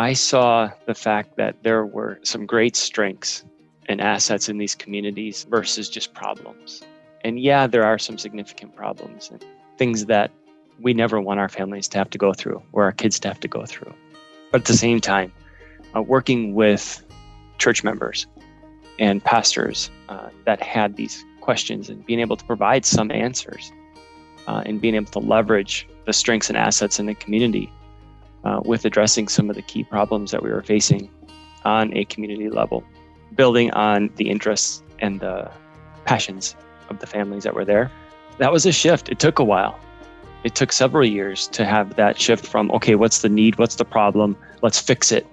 I saw the fact that there were some great strengths and assets in these communities versus just problems. And yeah, there are some significant problems and things that we never want our families to have to go through or our kids to have to go through. But at the same time, working with church members and pastors that had these questions and being able to provide some answers and being able to leverage the strengths and assets in the community with addressing some of the key problems that we were facing on a community level, building on the interests and the passions of the families that were there. That was a shift. It took a while. It took several years to have that shift from, okay, what's the need? What's the problem? Let's fix it.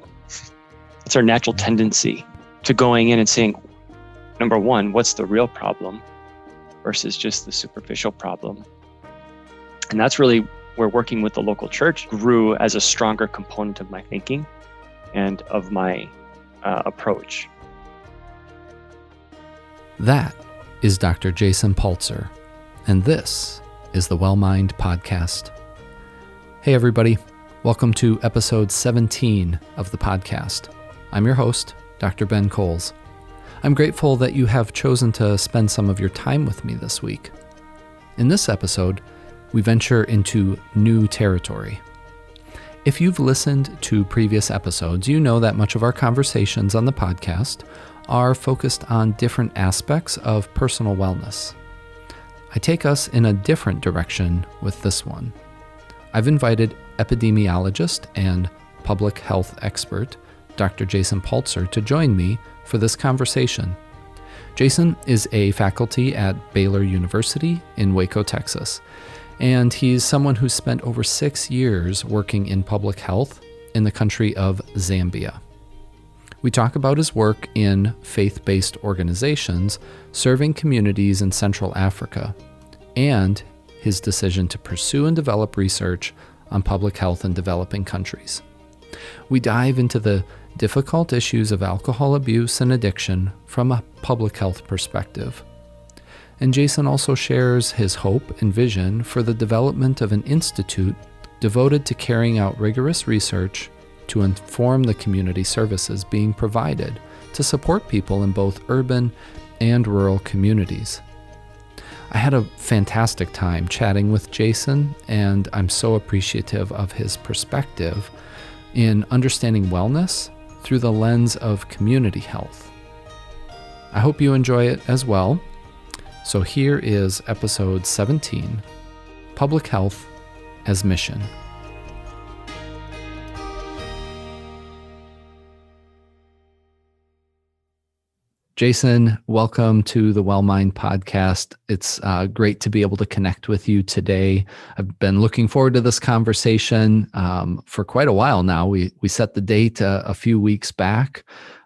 It's our natural tendency to going in and saying, number one, what's the real problem versus just the superficial problem? And that's really where working with the local church grew as a stronger component of my thinking and of my approach. That is Dr. Jason Paltzer, and this is the WellMind Podcast. Hey everybody, welcome to episode 17 of the podcast. I'm your host, Dr. Ben Coles. I'm grateful that you have chosen to spend some of your time with me this week. In this episode, we venture into new territory. If you've listened to previous episodes, you know that much of our conversations on the podcast are focused on different aspects of personal wellness. I take us in a different direction with this one. I've invited epidemiologist and public health expert, Dr. Jason Paltzer, to join me for this conversation. Jason is a faculty at Baylor University in Waco, Texas, and he's someone who's spent over 6 years working in public health in the country of Zambia. We talk about his work in faith-based organizations serving communities in Central Africa, and his decision to pursue and develop research on public health in developing countries. We dive into the difficult issues of alcohol abuse and addiction from a public health perspective. And Jason also shares his hope and vision for the development of an institute devoted to carrying out rigorous research to inform the community services being provided to support people in both urban and rural communities. I had a fantastic time chatting with Jason, and I'm so appreciative of his perspective in understanding wellness through the lens of community health. I hope you enjoy it as well. So here is episode 17, Public Health as Mission. Jason, welcome to the WellMind Podcast. It's great to be able to connect with you today. I've been looking forward to this conversation for quite a while now. We set the date a few weeks back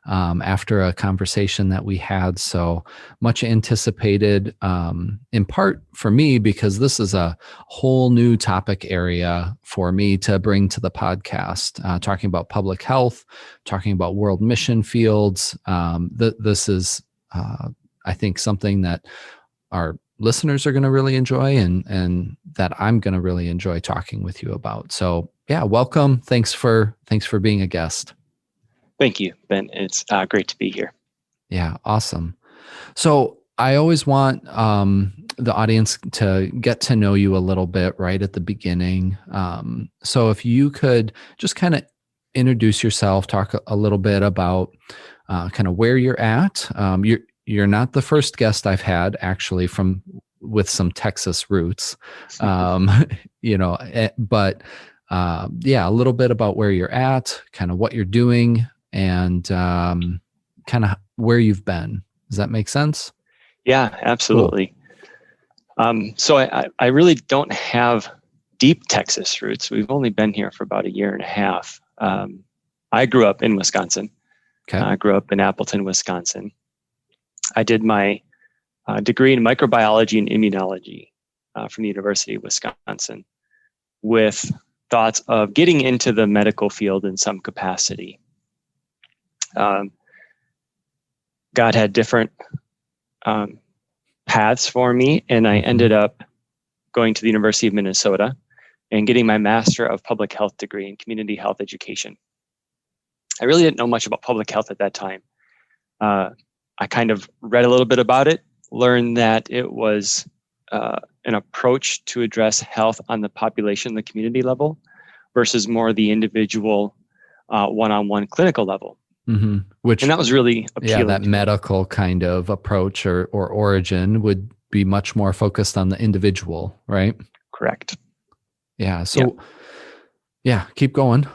after a conversation that we had. So much anticipated, in part for me, because this is a whole new topic area for me to bring to the podcast, talking about public health, talking about world mission fields. This is, I think, something that our listeners are going to really enjoy and that I'm going to really enjoy talking with you about. So yeah, welcome. Thanks for being a guest. Thank you, Ben. It's great to be here. Yeah, awesome. So I always want the audience to get to know you a little bit right at the beginning. So if you could just kind of introduce yourself, talk a little bit about kind of where you're at. You're not the first guest I've had actually with some Texas roots, but yeah, a little bit about where you're at, kind of what you're doing, and kind of where you've been. Does that make sense? Yeah, absolutely. Cool. So I really don't have deep Texas roots. We've only been here for about 1.5 years. I grew up in Wisconsin. Okay. I grew up in Appleton, Wisconsin. I did my degree in microbiology and immunology from the University of Wisconsin with thoughts of getting into the medical field in some capacity. God had different paths for me, and I ended up going to the University of Minnesota and getting my Master of Public Health degree in community health education. I really didn't know much about public health at that time. I kind of read a little bit about it, learned that it was an approach to address health on the population, the community level, versus more the individual one-on-one clinical level. Mm-hmm. Which, and that was really appealing. That medical kind of approach or origin would be much more focused on the individual, right? Correct. Yeah. So, keep going.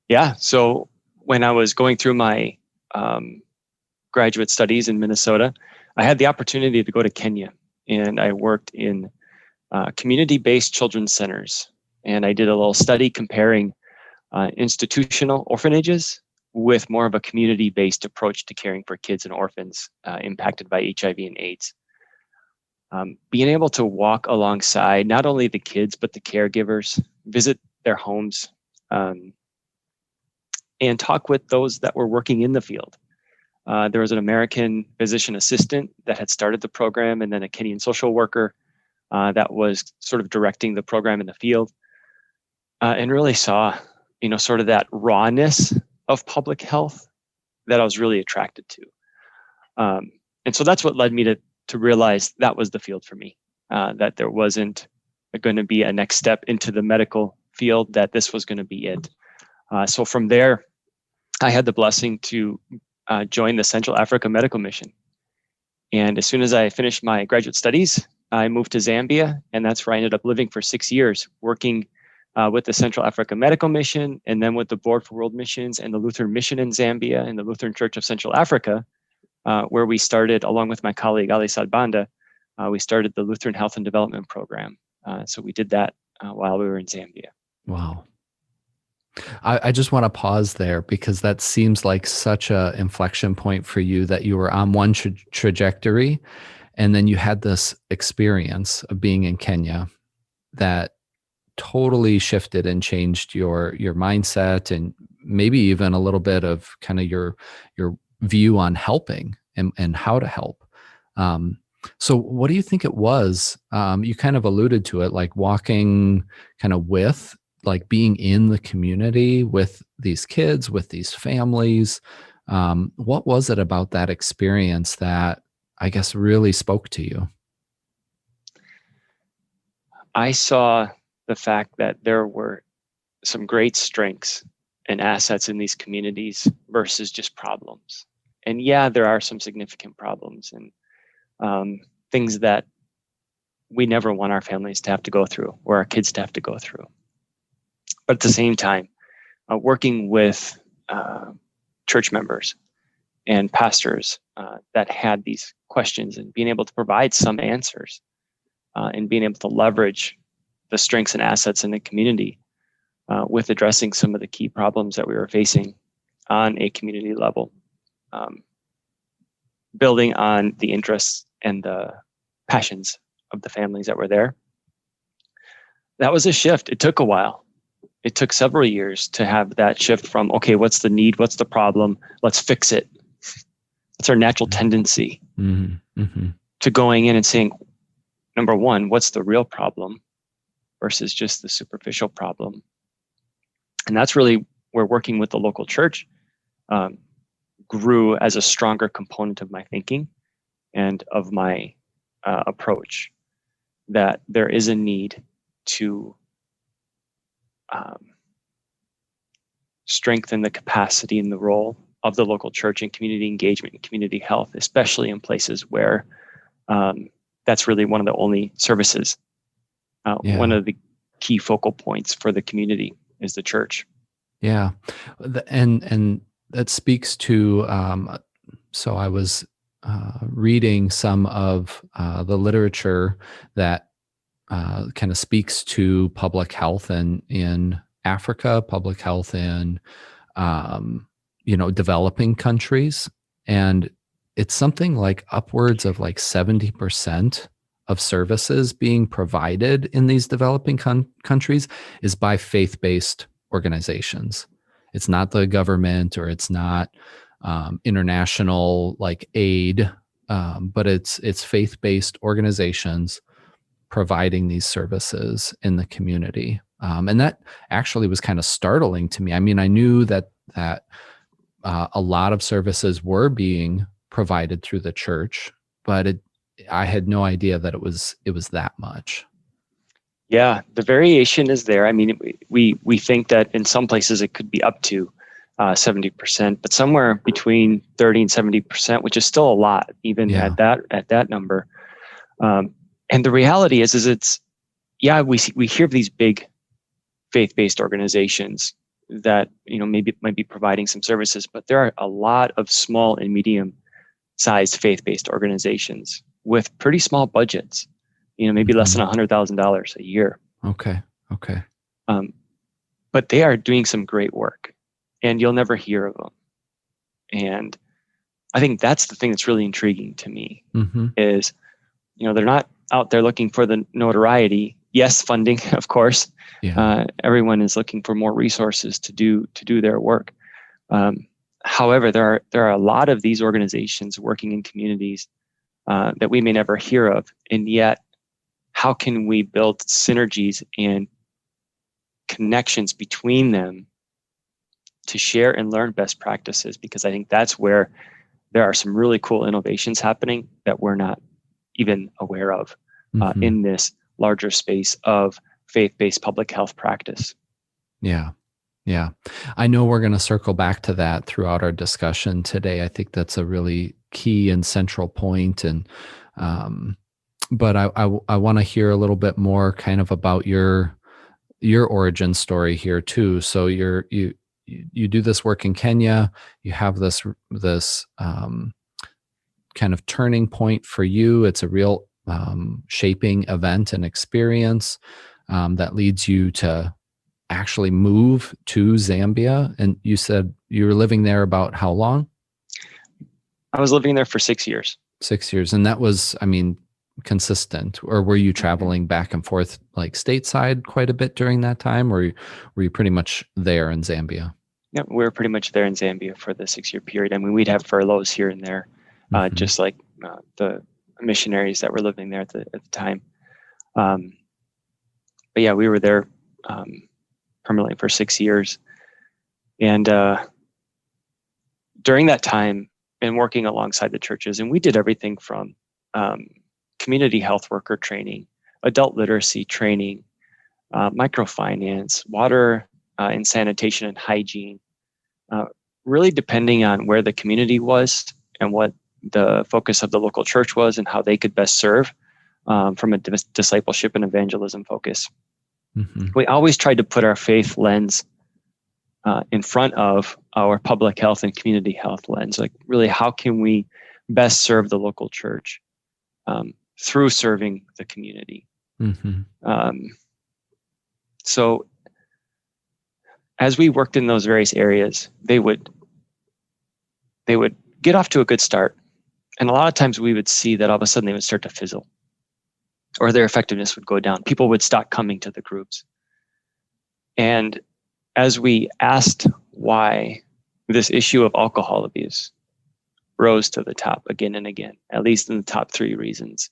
Yeah. So when I was going through my graduate studies in Minnesota, I had the opportunity to go to Kenya, and I worked in community-based children's centers. And I did a little study comparing institutional orphanages with more of a community-based approach to caring for kids and orphans impacted by HIV and AIDS. Being able to walk alongside not only the kids, but the caregivers, visit their homes, and talk with those that were working in the field. There was an American physician assistant that had started the program, and then a Kenyan social worker that was sort of directing the program in the field, and really saw, sort of that rawness of public health that I was really attracted to. And so that's what led me to realize that was the field for me, that there wasn't going to be a next step into the medical field, that this was going to be it. So from there, I had the blessing to join the Central Africa Medical Mission. And as soon as I finished my graduate studies, I moved to Zambia, and that's where I ended up living for 6 years, working with the Central Africa Medical Mission, and then with the Board for World Missions and the Lutheran Mission in Zambia and the Lutheran Church of Central Africa, where we started, along with my colleague Ali Sadbanda, we started the Lutheran Health and Development Program. So we did that while we were in Zambia. Wow. I just want to pause there, because that seems like such a inflection point for you, that you were on one trajectory, and then you had this experience of being in Kenya that totally shifted and changed your mindset, and maybe even a little bit of kind of your view on helping and how to help. So what do you think it was? You kind of alluded to it, like walking kind of with, like being in the community with these kids, with these families. What was it about that experience that I guess really spoke to you? I saw the fact that there were some great strengths and assets in these communities versus just problems. And yeah, there are some significant problems and things that we never want our families to have to go through, or our kids to have to go through. But at the same time, working with church members and pastors that had these questions, and being able to provide some answers, and being able to leverage the strengths and assets in the community with addressing some of the key problems that we were facing on a community level, building on the interests and the passions of the families that were there. That was a shift. It took a while. It took several years to have that shift from, okay, what's the need? What's the problem? Let's fix it. It's our natural tendency to going in and saying, number one, what's the real problem versus just the superficial problem? And that's really where working with the local church grew as a stronger component of my thinking and of my approach, that there is a need to strengthen the capacity and the role of the local church in community engagement and community health, especially in places where that's really one of the only services. One of the key focal points for the community is the church. Yeah. And that speaks to, so I was reading some of the literature that kind of speaks to public health in Africa, public health in, developing countries. And it's something like upwards of like 70% of services being provided in these developing countries is by faith-based organizations. It's not the government, or it's not international like aid, but it's faith-based organizations providing these services in the community. And that actually was kind of startling to me. I mean, I knew that a lot of services were being provided through the church, but I had no idea that it was that much. Yeah, the variation is there. I mean, we think that in some places it could be up to 70%, but somewhere between 30 and 70%, which is still a lot, even at that number. And the reality is it's, we hear of these big faith-based organizations that maybe might be providing some services, but there are a lot of small and medium-sized faith-based organizations with pretty small budgets. Maybe less than $100,000 a year. Okay. But they are doing some great work, and you'll never hear of them. And I think that's the thing that's really intriguing to me is, they're not out there looking for the notoriety. Yes, funding, of course. Yeah. Everyone is looking for more resources to do their work. However, there are a lot of these organizations working in communities that we may never hear of, and yet, how can we build synergies and connections between them to share and learn best practices? Because I think that's where there are some really cool innovations happening that we're not even aware of in this larger space of faith-based public health practice. Yeah. I know we're going to circle back to that throughout our discussion today. I think that's a really key and central point. And, but I want to hear a little bit more kind of about your origin story here too. So you do this work in Kenya. You have this kind of turning point for you. It's a real shaping event and experience that leads you to actually move to Zambia. And you said you were living there about how long? I was living there for 6 years. 6 years. And that was, consistent, or were you traveling back and forth like stateside quite a bit during that time, or were you pretty much there in Zambia? Yeah, we were pretty much there in Zambia for the 6-year period. I mean, we'd have furloughs here and there, just like the missionaries that were living there at the time. But yeah, we were there permanently for 6 years. And during that time, and working alongside the churches, and we did everything from community health worker training, adult literacy training, microfinance, water and sanitation and hygiene, really depending on where the community was and what the focus of the local church was and how they could best serve from a discipleship and evangelism focus. We always tried to put our faith lens in front of our public health and community health lens. Like, really, how can we best serve the local church through serving the community? So as we worked in those various areas, they would get off to a good start. And a lot of times we would see that all of a sudden they would start to fizzle, or their effectiveness would go down. People would stop coming to the groups. And as we asked why, this issue of alcohol abuse rose to the top again and again, at least in the top 3 reasons.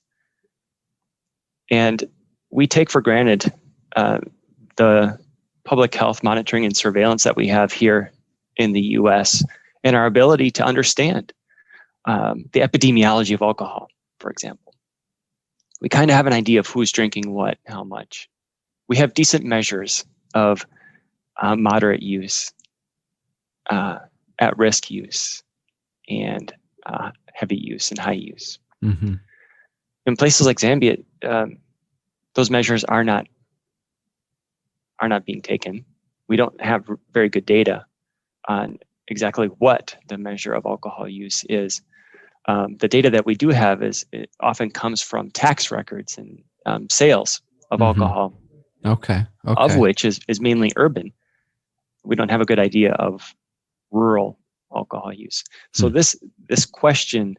And we take for granted the public health monitoring and surveillance that we have here in the US, and our ability to understand the epidemiology of alcohol, for example. We kind of have an idea of who's drinking what, how much. We have decent measures of moderate use, at-risk use, and heavy use and high use. In places like Zambia, those measures are not being taken. We don't have very good data on exactly what the measure of alcohol use is. The data that we do have it often comes from tax records and sales of alcohol. Okay. Of which is mainly urban. We don't have a good idea of rural alcohol use. So this question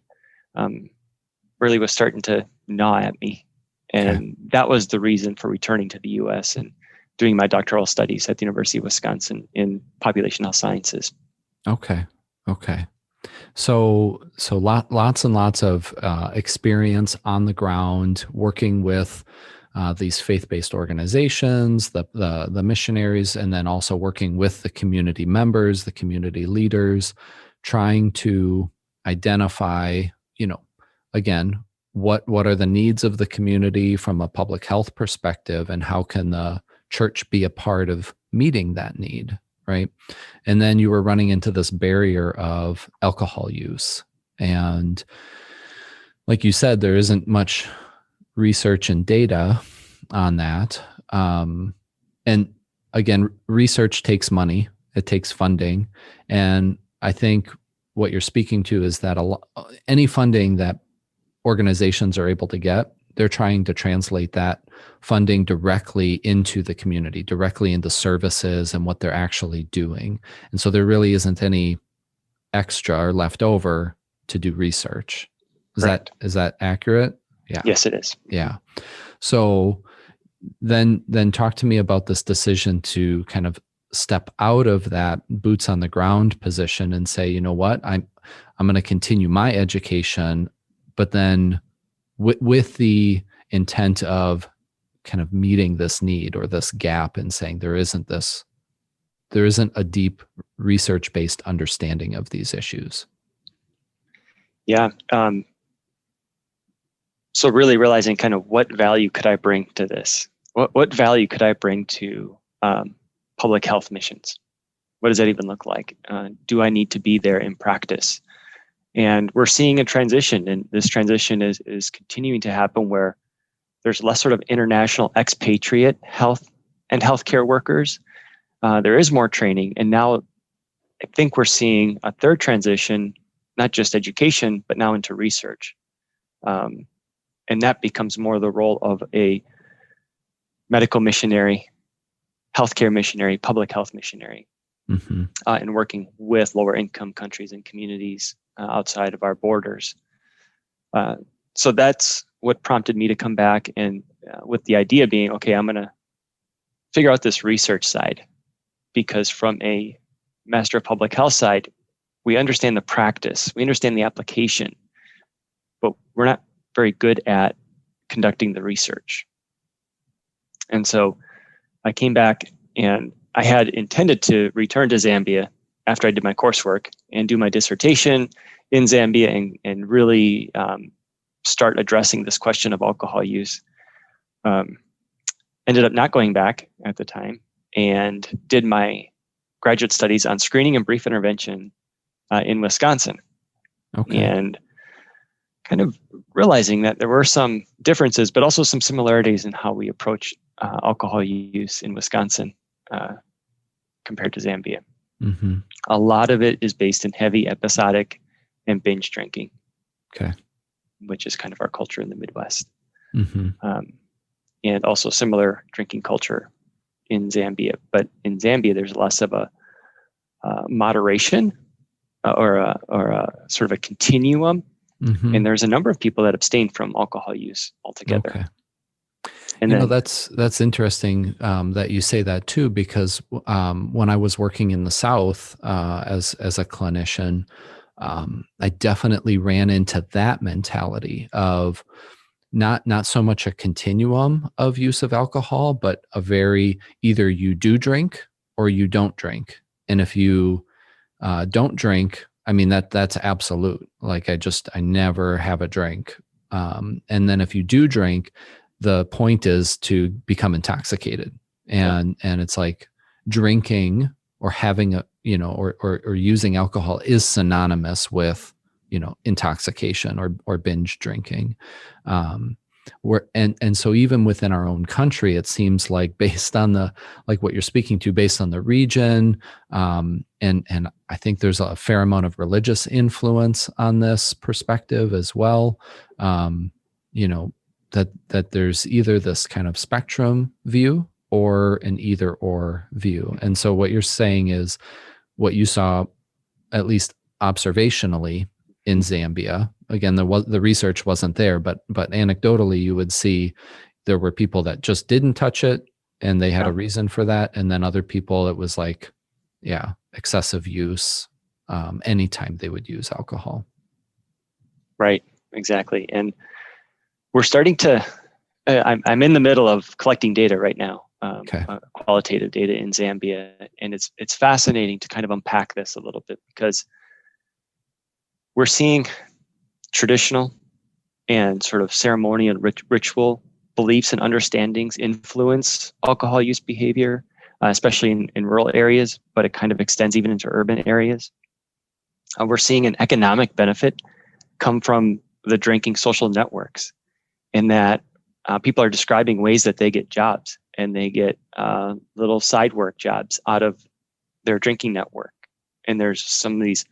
really was starting to gnaw at me. And that was the reason for returning to the US and doing my doctoral studies at the University of Wisconsin in population health sciences. Okay. So lots and lots of experience on the ground working with these faith-based organizations, the missionaries, and then also working with the community members, the community leaders, trying to identify, again, what are the needs of the community from a public health perspective, and how can the church be a part of meeting that need, right? And then you were running into this barrier of alcohol use. And like you said, there isn't much research and data on that. And again, research takes money, it takes funding. And I think what you're speaking to is that any funding that organizations are able to get, they're trying to translate that funding directly into the community, directly into services and what they're actually doing. And so there really isn't any extra or left over to do research. Is that accurate? Yeah. Yes, it is. Yeah. So then talk to me about this decision to kind of step out of that boots on the ground position and say, you know what, I'm going to continue my education, but then with the intent of kind of meeting this need or this gap and saying there isn't a deep research-based understanding of these issues. Yeah. So really realizing kind of what value could I bring to this? What value could I bring to public health missions? What does that even look like? Do I need to be there in practice? And we're seeing a transition, and this transition is continuing to happen where there's less sort of international expatriate health and healthcare workers. There is more training, and now I think we're seeing a third transition, not just education, but now into research. And that becomes more the role of a medical missionary, healthcare missionary, public health missionary, and working with lower income countries and communities outside of our borders. So that's what prompted me to come back, and with the idea being, okay, I'm going to figure out this research side, because from a Master of Public Health side, we understand the practice, we understand the application, but we're not very good at conducting the research. And so I came back, and I had intended to return to Zambia after I did my coursework and do my dissertation in Zambia and really start addressing this question of alcohol use. Ended up not going back at the time, and did my graduate studies on screening and brief intervention in Wisconsin. Okay. And kind of realizing that there were some differences, but also some similarities in how we approach alcohol use in Wisconsin compared to Zambia. Mm-hmm. A lot of it is based in heavy episodic and binge drinking, okay, which is kind of our culture in the Midwest. Mm-hmm. And also similar drinking culture in Zambia. But in Zambia, there's less of a moderation or a sort of a continuum. Mm-hmm. And there's a number of people that abstain from alcohol use altogether. Okay. And then, that's interesting that you say that too, because when I was working in the South as a clinician, I definitely ran into that mentality of not so much a continuum of use of alcohol, but a very either you do drink or you don't drink. And if you don't drink, I mean, that's absolute. Like I never have a drink. And then if you do drink, the point is to become intoxicated. And it's like drinking or having or using alcohol is synonymous with, intoxication or binge drinking. And so even within our own country, it seems like based on what you're speaking to, based on the region, and I think there's a fair amount of religious influence on this perspective as well. That there's either this kind of spectrum view or an either or view. And so what you're saying is what you saw, at least observationally, in Zambia. Again, the research wasn't there, but anecdotally, you would see there were people that just didn't touch it, and they had a reason for that, and then other people, it was like, excessive use anytime they would use alcohol. Right, exactly. And we're starting to I'm in the middle of collecting data right now, Okay. qualitative data in Zambia, and it's fascinating to kind of unpack this a little bit, because we're seeing traditional and sort of ceremonial ritual beliefs and understandings influence alcohol use behavior, especially in rural areas, but it kind of extends even into urban areas. We're seeing an economic benefit come from the drinking social networks, in that people are describing ways that they get jobs, and they get little side work jobs out of their drinking network. And there's some of these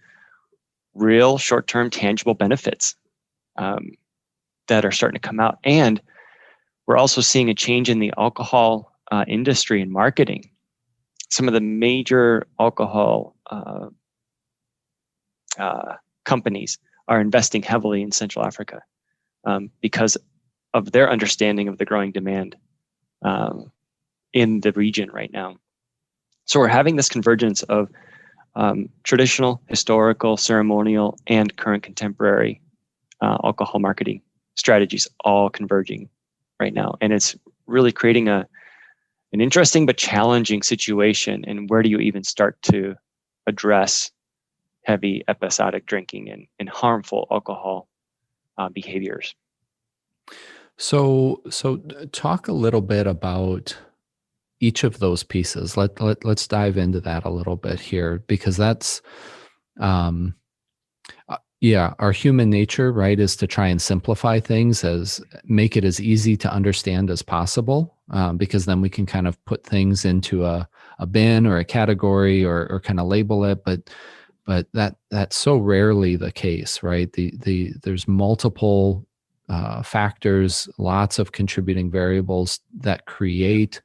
real short-term tangible benefits that are starting to come out. And we're also seeing a change in the alcohol industry and marketing. Some of the major alcohol companies are investing heavily in Central Africa because of their understanding of the growing demand in the region right now. So we're having this convergence of traditional, historical, ceremonial, and current contemporary alcohol marketing strategies all converging right now. And it's really creating an interesting but challenging situation. And where do you even start to address heavy episodic drinking and harmful alcohol behaviors? So talk a little bit about each of those pieces. Let's dive into that a little bit here, because that's our human nature, right, is to try and simplify things, as make it as easy to understand as possible, because then we can kind of put things into a bin or a category or kind of label it, but that's so rarely the case, right? There's multiple factors, lots of contributing variables that create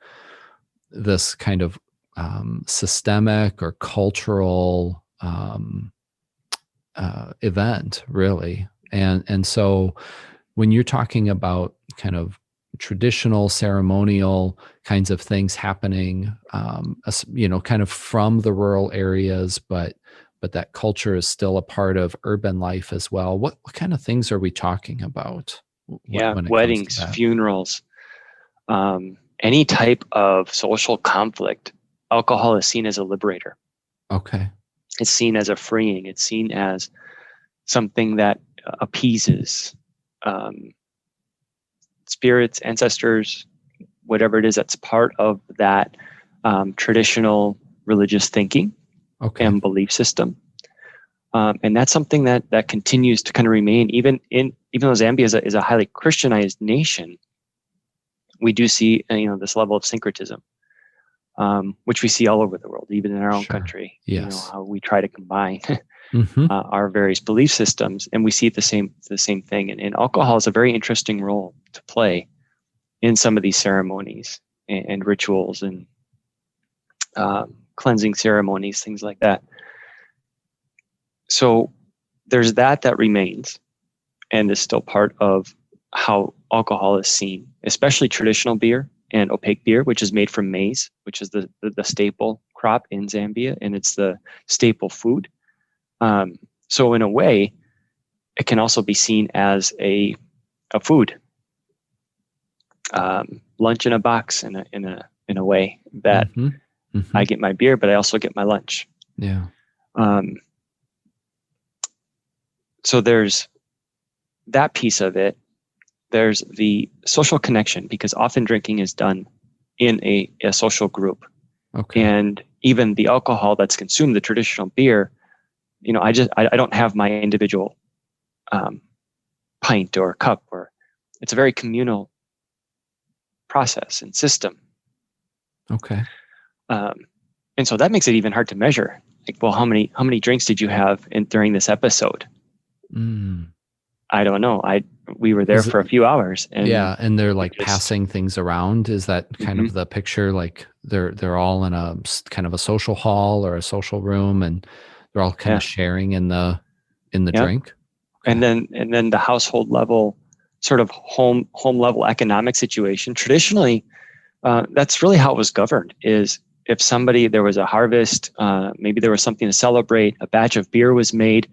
this kind of systemic or cultural event, really. And so when you're talking about kind of traditional ceremonial kinds of things happening, kind of from the rural areas, but that culture is still a part of urban life as well. What kind of things are we talking about? When it weddings, comes to that? funerals, any type of social conflict. Alcohol is seen as a liberator. Okay. It's seen as a freeing. It's seen as something that appeases spirits, ancestors, whatever it is that's part of that traditional religious thinking and belief system. And that's something that continues to kind of remain, even though Zambia is a highly Christianized nation. We do see this level of syncretism, which we see all over the world, even in our own country. Yes. How we try to combine mm-hmm. Our various belief systems, and we see the same thing. And alcohol has a very interesting role to play in some of these ceremonies and rituals and cleansing ceremonies, things like that. So there's that remains and is still part of how alcohol is seen, especially traditional beer and opaque beer, which is made from maize, which is the staple crop in Zambia, and it's the staple food. So in a way, it can also be seen as a food, lunch in a box in a way that Mm-hmm. Mm-hmm. I get my beer, but I also get my lunch. Yeah. So there's that piece of it. There's the social connection, because often drinking is done in a social group. Okay. And even the alcohol that's consumed, the traditional beer, I don't have my individual pint or cup, or it's a very communal process and system. Okay. And so that makes it even hard to measure. Like, well, how many drinks did you have during this episode? I don't know. We were there for a few hours, and and they're like passing things around. Is that kind of the picture? Like they're all in a kind of a social hall or a social room, and they're all kind of sharing in the drink. Okay. And then the household level, sort of home level economic situation. Traditionally, that's really how it was governed. Is if there was a harvest, maybe there was something to celebrate, a batch of beer was made.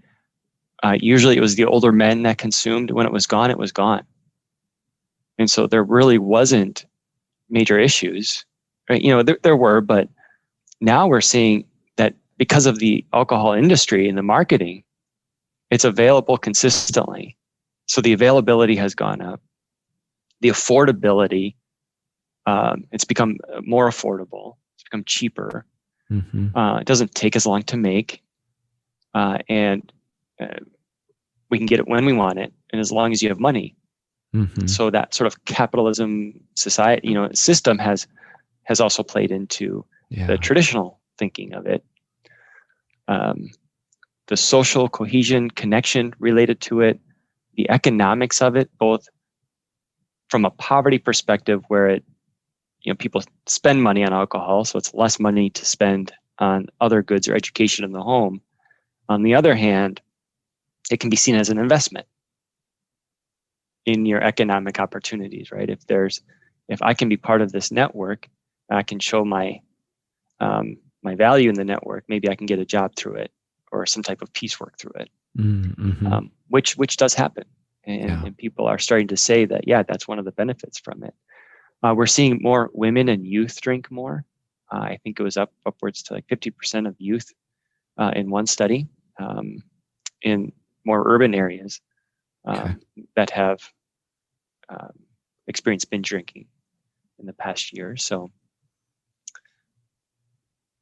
Usually it was the older men that consumed. When it was gone, it was gone. And so there really wasn't major issues, right? There were, but now we're seeing that because of the alcohol industry and the marketing, it's available consistently. So the availability has gone up. The affordability, it's become more affordable. It's become cheaper. It doesn't take as long to make. And we can get it when we want it, and as long as you have money. So that sort of capitalism society, system has also played into the traditional thinking of it. The social cohesion, connection related to it, the economics of it, both from a poverty perspective, where people spend money on alcohol, so it's less money to spend on other goods or education in the home. On the other hand, it can be seen as an investment in your economic opportunities, right? If I can be part of this network, and I can show my value in the network, maybe I can get a job through it or some type of piecework through it, which does happen. And people are starting to say that, that's one of the benefits from it. We're seeing more women and youth drink more. I think it was upwards to like 50% of youth in one study in more urban areas that have experienced binge drinking in the past year. So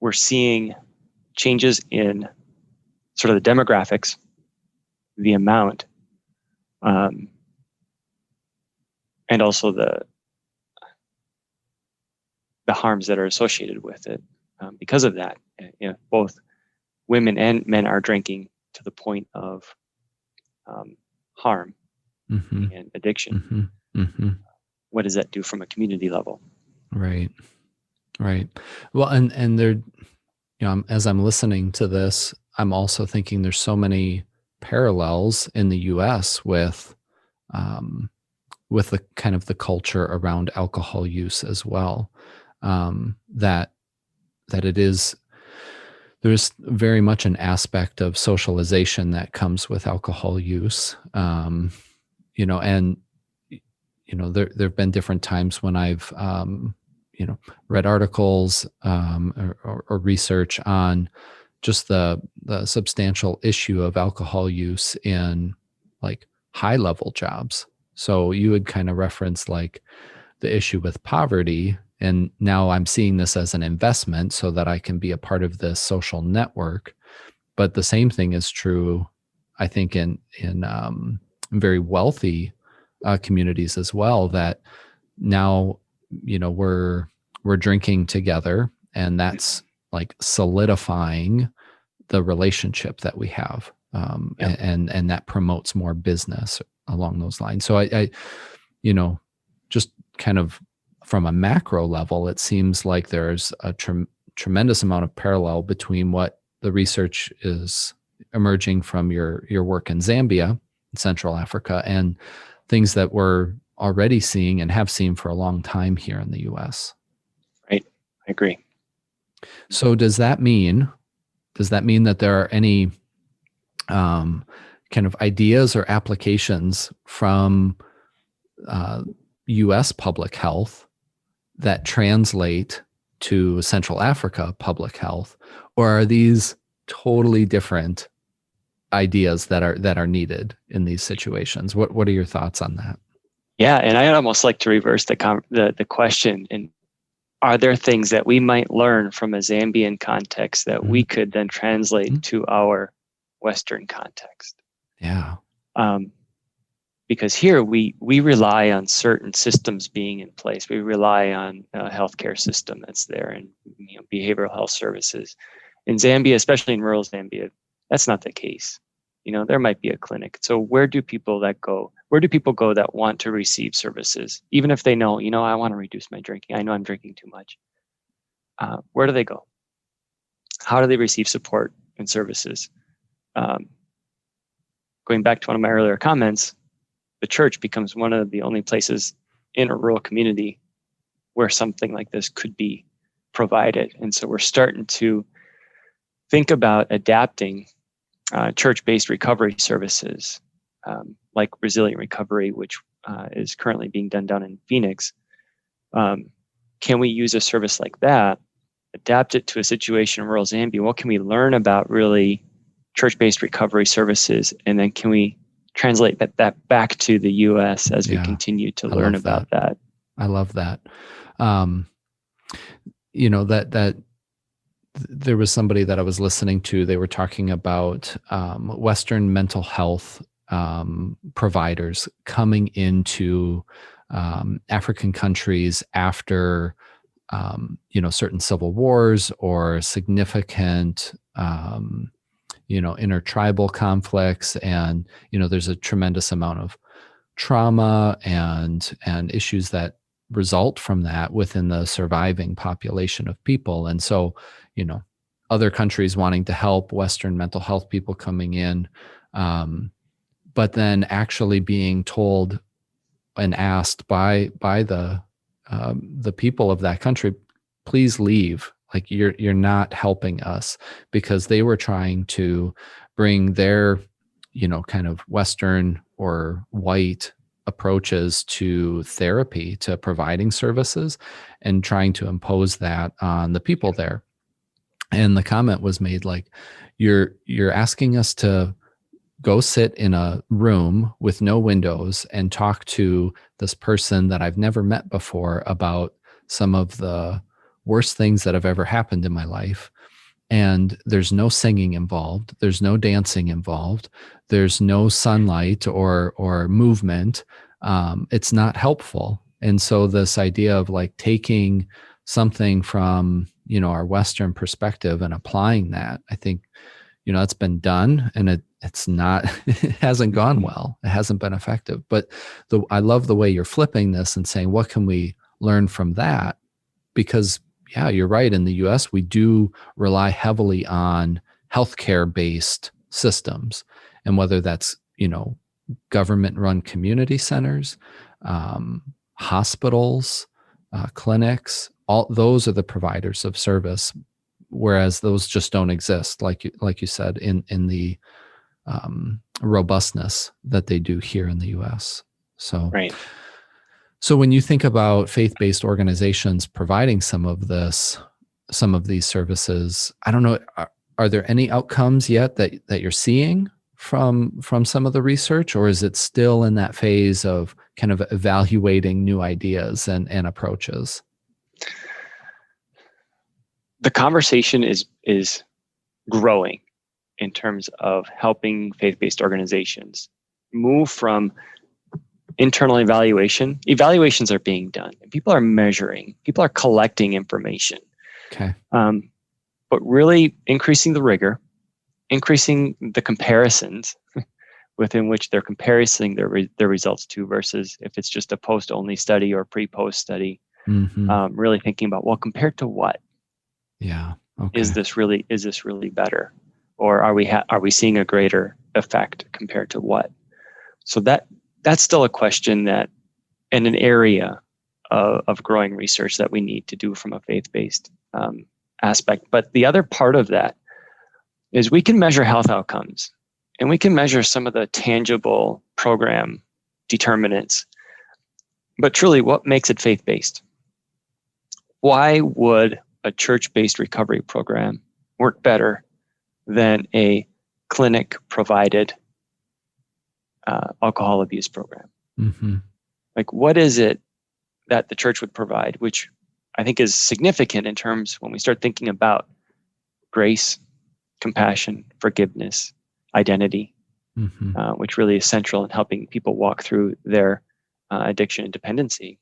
we're seeing changes in sort of the demographics, the amount, and also the harms that are associated with it. Because of that, both women and men are drinking to the point of harm and addiction. What does that do from a community level? Right. Well, and there, as I'm listening to this, I'm also thinking there's so many parallels in the U.S. with the kind of the culture around alcohol use as well. That there's very much an aspect of socialization that comes with alcohol use. There've been different times when I've read articles or research on just the substantial issue of alcohol use in like high level jobs. So you would kind of reference like the issue with poverty, and now I'm seeing this as an investment so that I can be a part of this social network. But the same thing is true, I think, in very wealthy communities as well, that now we're drinking together, and that's like solidifying the relationship that we have, and that promotes more business along those lines. So I just kind of from a macro level, it seems like there's a tremendous amount of parallel between what the research is emerging from your work in Zambia, Central Africa, and things that we're already seeing and have seen for a long time here in the U.S. Right. I agree. So does that mean that there are any kind of ideas or applications from U.S. public health that translate to Central Africa public health, or are these totally different ideas that are needed in these situations? What are your thoughts on that? Yeah, and I'd almost like to reverse the question. And are there things that we might learn from a Zambian context that we could then translate to our Western context? Yeah. Because here we rely on certain systems being in place. We rely on a healthcare system that's there, and behavioral health services. In Zambia, especially in rural Zambia, that's not the case. There might be a clinic. So where do people go that want to receive services, even if they know, I want to reduce my drinking. I know I'm drinking too much. Where do they go? How do they receive support and services? Going back to one of my earlier comments, the church becomes one of the only places in a rural community where something like this could be provided. And so we're starting to think about adapting church-based recovery services like Resilient Recovery, which is currently being done down in Phoenix, can we use a service like that, adapt it to a situation in rural Zambia? What can we learn about really church-based recovery services? And then can we translate that back to the U.S. as we continue to learn about that? I love that. That there was somebody that I was listening to, they were talking about Western mental health providers coming into African countries after certain civil wars or significant intertribal conflicts, and there's a tremendous amount of trauma and issues that result from that within the surviving population of people. And so other countries wanting to help Western mental health people coming in, but then actually being told and asked by the people of that country, please leave. Like you're not helping us, because they were trying to bring their, kind of Western or white approaches to therapy, to providing services, and trying to impose that on the people there. And the comment was made like, you're asking us to go sit in a room with no windows and talk to this person that I've never met before about some of the worst things that have ever happened in my life. And there's no singing involved. There's no dancing involved. There's no sunlight or movement. It's not helpful. And so this idea of like taking something from, our Western perspective and applying that, I think, it's been done, and it's not, it hasn't gone well. It hasn't been effective. But I love the way you're flipping this and saying, what can we learn from that? Because you're right. In the US, we do rely heavily on healthcare-based systems. And whether that's, government-run community centers, hospitals, clinics, all those are the providers of service, whereas those just don't exist, like you said, in the robustness that they do here in the US. So, right. So when you think about faith-based organizations providing some of these services, I don't know, are there any outcomes yet that you're seeing from some of the research, or is it still in that phase of kind of evaluating new ideas and approaches? The conversation is growing in terms of helping faith-based organizations move from internal evaluation. Evaluations are being done, and people are measuring, people are collecting information. Okay. But really increasing the rigor, increasing the comparisons within which they're comparing their results to, versus if it's just a post-only study or pre-post study. Mm-hmm. Really thinking about, well, compared to what? Yeah. Okay. Is this really better, or are we seeing a greater effect compared to what? So that's still a question that, and an area of growing research that we need to do from a faith-based aspect. But the other part of that is we can measure health outcomes, and we can measure some of the tangible program determinants. But truly, what makes it faith-based? Why would a church-based recovery program work better than a clinic-provided alcohol abuse program? Mm-hmm. Like, what is it that the church would provide, which I think is significant in terms when we start thinking about grace, compassion, forgiveness, identity, mm-hmm. Which really is central in helping people walk through their addiction and dependency,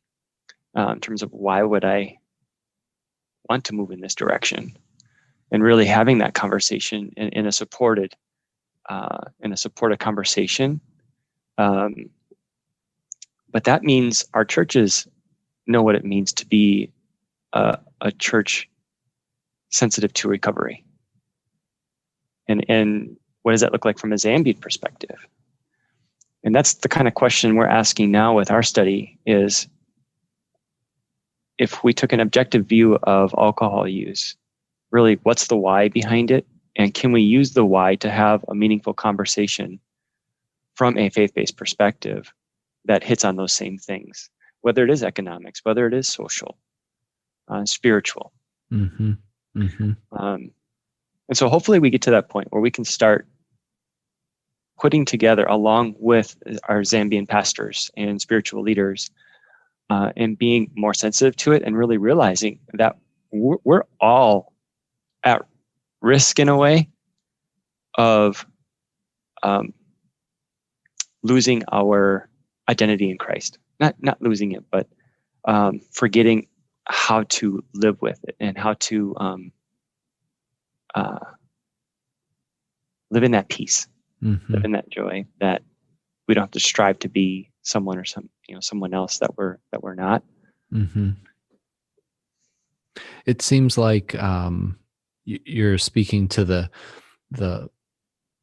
in terms of why would I want to move in this direction, and really having that conversation in a supported conversation. But that means our churches know what it means to be a church sensitive to recovery. And what does that look like from a Zambian perspective? And that's the kind of question we're asking now with our study is, if we took an objective view of alcohol use, really what's the why behind it? And can we use the why to have a meaningful conversation from a faith-based perspective that hits on those same things, whether it is economics, whether it is social, spiritual. Mm-hmm. Mm-hmm. And so hopefully we get to that point where we can start putting together, along with our Zambian pastors and spiritual leaders, and being more sensitive to it, and really realizing that we're all at risk in a way of losing our identity in Christ. Not losing it, but forgetting how to live with it and how to live in that peace, live in that joy, that we don't have to strive to be someone or someone else that we're not. Mm-hmm. It seems like you're speaking to the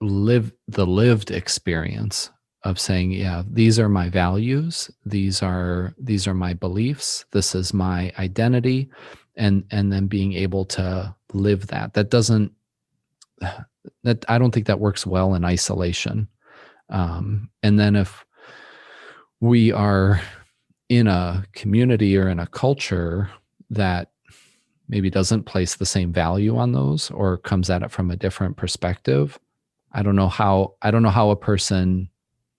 lived experience of saying, yeah, these are my values, these are my beliefs, this is my identity, and then being able to live that. That I don't think that works well in isolation. And then if we are in a community or in a culture that maybe doesn't place the same value on those, or comes at it from a different perspective, I don't know how a person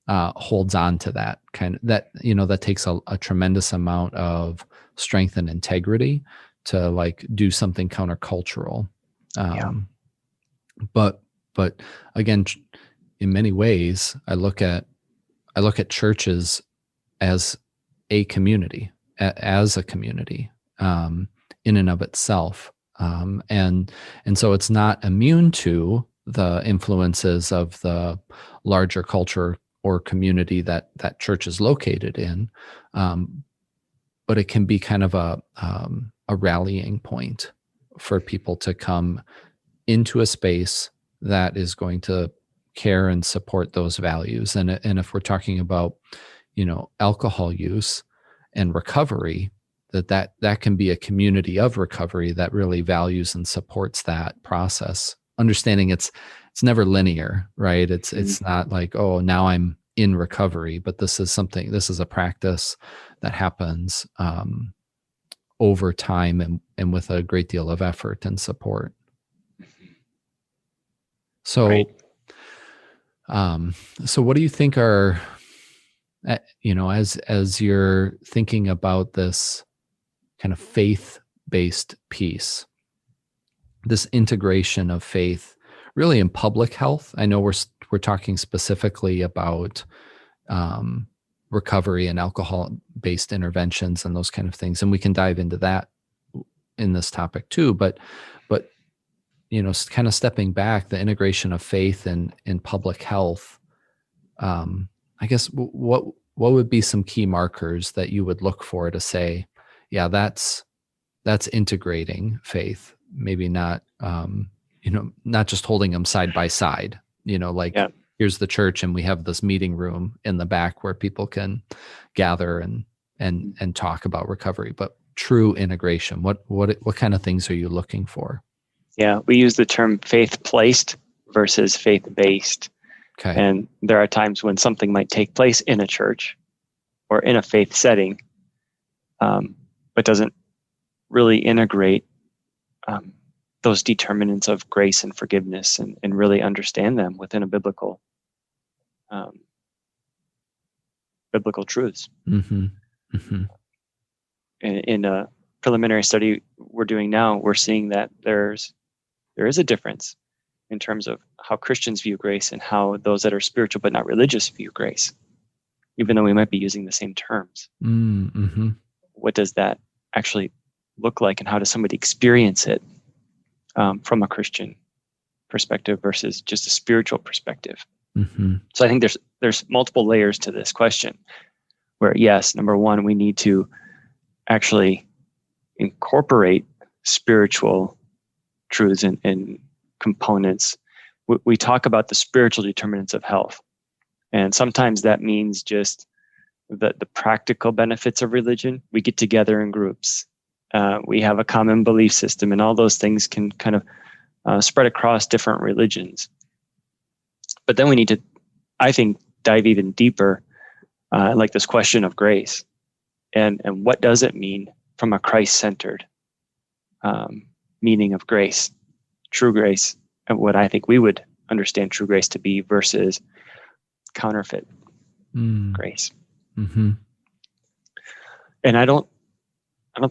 holds on to that that takes a tremendous amount of strength and integrity to like do something countercultural. But again, in many ways, I look at churches as a community, in and of itself, and so it's not immune to the influences of the larger culture or community that church is located in, but it can be kind of a rallying point for people to come into a space that is going to care and support those values. And if we're talking about, alcohol use and recovery, that can be a community of recovery that really values and supports that process. Understanding it's never linear, right? It's not like, oh, now I'm in recovery, but this is a practice that happens over time and with a great deal of effort and support. So, right. So what do you think are, as you're thinking about this kind of faith-based piece, this integration of faith, really in public health? I know we're talking specifically about recovery and alcohol-based interventions and those kind of things, and we can dive into that in this topic too. But kind of stepping back, the integration of faith in public health. I guess what would be some key markers that you would look for to say, yeah, that's integrating faith? Maybe not, not just holding them side by side. Here's the church, and we have this meeting room in the back where people can gather and talk about recovery. But true integration, what kind of things are you looking for? Yeah, we use the term faith-placed versus faith-based. Okay. And there are times when something might take place in a church or in a faith setting, but doesn't really integrate those determinants of grace and forgiveness and really understand them within a biblical truths. Mm-hmm. Mm-hmm. In a preliminary study we're doing now, we're seeing that there is a difference in terms of how Christians view grace and how those that are spiritual but not religious view grace, even though we might be using the same terms. Mm-hmm. What does that actually look like, and how does somebody experience it from a Christian perspective versus just a spiritual perspective? Mm-hmm. So I think there's multiple layers to this question, where yes, number one, we need to actually incorporate spiritual truths and components. We talk about the spiritual determinants of health, and sometimes that means just the practical benefits of religion. We get together in groups, we have a common belief system, and all those things can kind of spread across different religions. But then we need to, I think, dive even deeper, like this question of grace, and what does it mean from a Christ-centered meaning of grace, true grace, and what I think we would understand true grace to be versus counterfeit grace. Mm-hmm. And I don't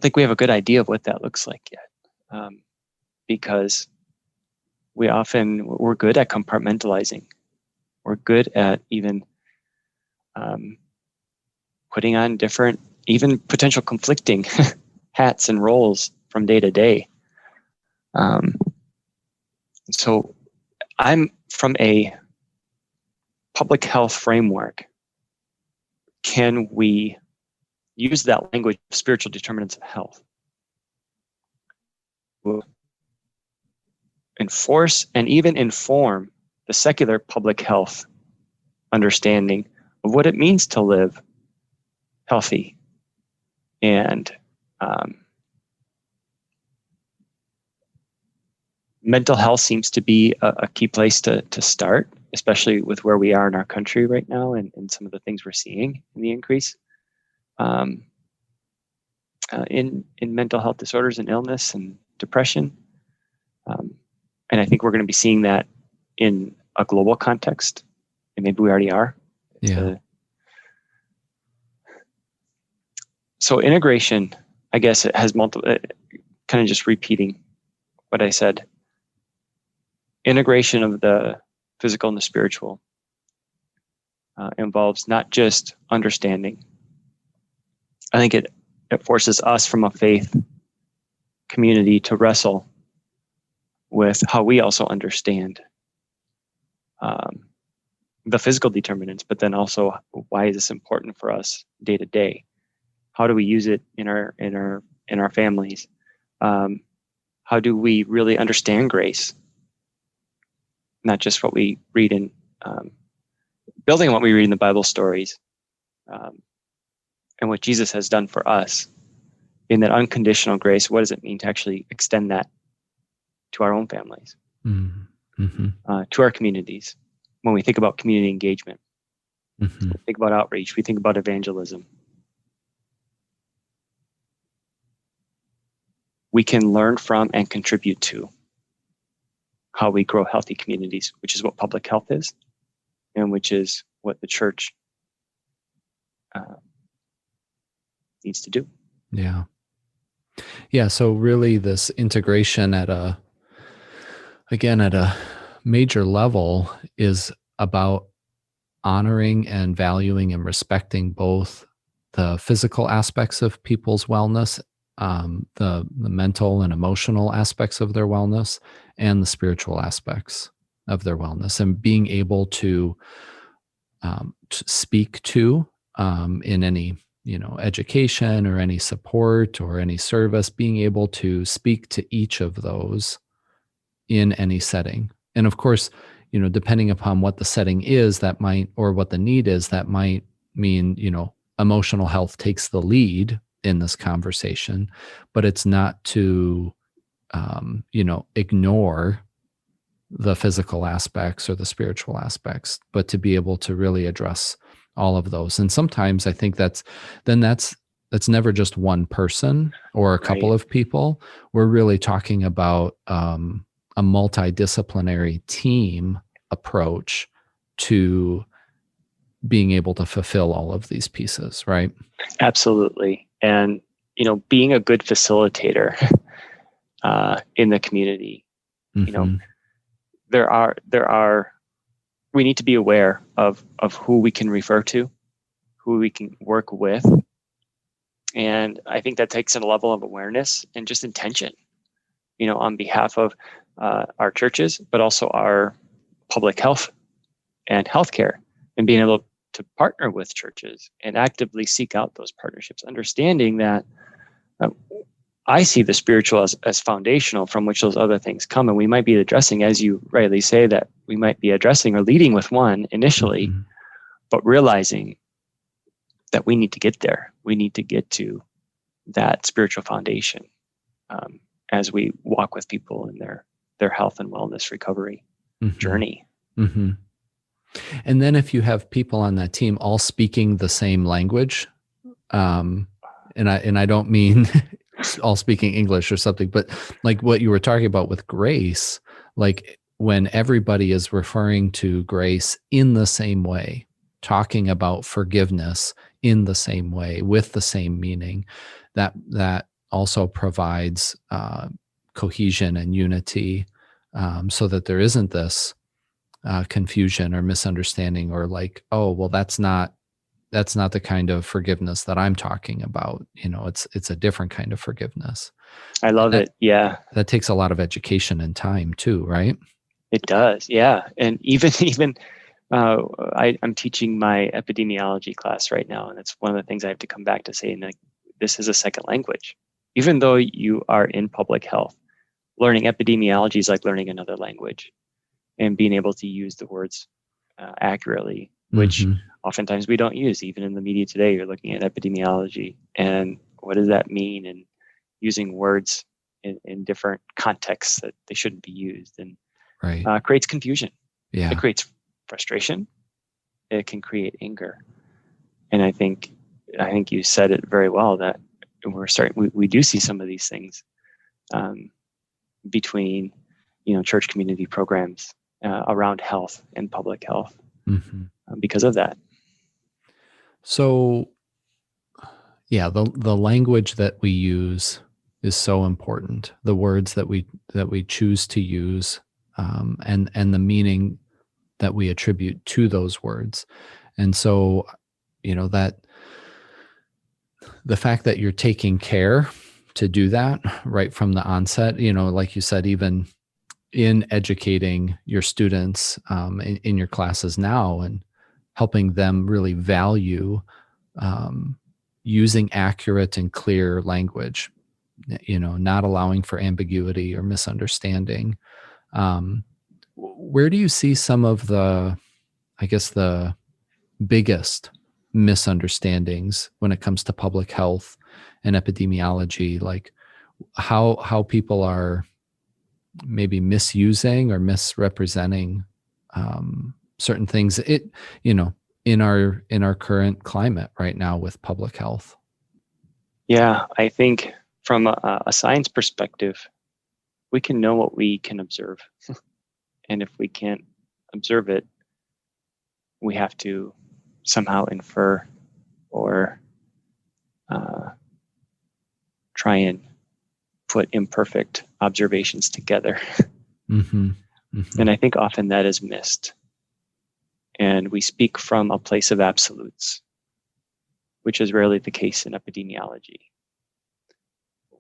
think we have a good idea of what that looks like yet, because we're good at compartmentalizing. We're good at even putting on different, even potential conflicting hats and roles from day to day. So I'm from a public health framework. Can we use that language of spiritual determinants of health? Enforce and even inform the secular public health understanding of what it means to live healthy and mental health seems to be a key place to start, especially with where we are in our country right now and some of the things we're seeing in the increase in mental health disorders and illness and depression. And I think we're going to be seeing that in a global context, and maybe we already are. Yeah. So integration, I guess it has multiple, kind of just repeating what I said. Integration of the physical and the spiritual involves not just understanding. I think it forces us from a faith community to wrestle with how we also understand the physical determinants, but then also why is this important for us day to day? How do we use it in our families? How do we really understand grace? Not just what we read in, building on what we read in the Bible stories, and what Jesus has done for us in that unconditional grace. What does it mean to actually extend that to our own families, to our communities? When we think about community engagement, we think about outreach, we think about evangelism. We can learn from and contribute to how we grow healthy communities, which is what public health is, and which is what the church needs to do. Yeah. Yeah. So really this integration at a major level is about honoring and valuing and respecting both the physical aspects of people's wellness, the mental and emotional aspects of their wellness, and the spiritual aspects of their wellness, and being able to speak to in any education or any support or any service, being able to speak to each of those in any setting. And of course, depending upon what the setting is, that might, or what the need is, that might mean, emotional health takes the lead in this conversation, but it's not to, ignore the physical aspects or the spiritual aspects, but to be able to really address all of those. And sometimes I think that's never just one person or a couple of people. We're really talking about a multidisciplinary team approach to being able to fulfill all of these pieces, right? Absolutely. And, being a good facilitator in the community, we need to be aware of who we can refer to, who we can work with. And I think that takes a level of awareness and just intention, on behalf of our churches, but also our public health and healthcare, and being able to partner with churches and actively seek out those partnerships, understanding that I see the spiritual as foundational from which those other things come. And we might be addressing, as you rightly say, that we might be addressing or leading with one initially, but realizing that we need to get there. We need to get to that spiritual foundation as we walk with people in their health and wellness recovery journey. And then if you have people on that team all speaking the same language, and I don't mean all speaking English or something, but like what you were talking about with grace, like when everybody is referring to grace in the same way, talking about forgiveness in the same way, with the same meaning, that also provides cohesion and unity, so that there isn't this confusion or misunderstanding, or like, oh, well, that's not the kind of forgiveness that I'm talking about. It's a different kind of forgiveness. I love it. Yeah. That takes a lot of education and time too, right? It does. Yeah. And even I'm teaching my epidemiology class right now, and it's one of the things I have to come back to saying, like, this is a second language. Even though you are in public health, learning epidemiology is like learning another language, and being able to use the words accurately, which oftentimes we don't use. Even in the media today, you're looking at epidemiology and what does that mean, and using words in different contexts that they shouldn't be used, and creates confusion. Yeah. It creates frustration. It can create anger. And I think you said it very well, that we do see some of these things between church community programs around health and public health because of that. So yeah, the language that we use is so important. The words that we choose to use, and the meaning that we attribute to those words. And so, that the fact that you're taking care to do that right from the onset, like you said, even in educating your students in your classes now, and helping them really value using accurate and clear language, not allowing for ambiguity or misunderstanding. Where do you see some of the biggest misunderstandings when it comes to public health and epidemiology? Like how people are maybe misusing or misrepresenting certain things, in our current climate right now with public health? Yeah, I think from a science perspective, we can know what we can observe. And if we can't observe it, we have to somehow infer or try and put imperfect observations together. And I think often that is missed. And we speak from a place of absolutes, which is rarely the case in epidemiology.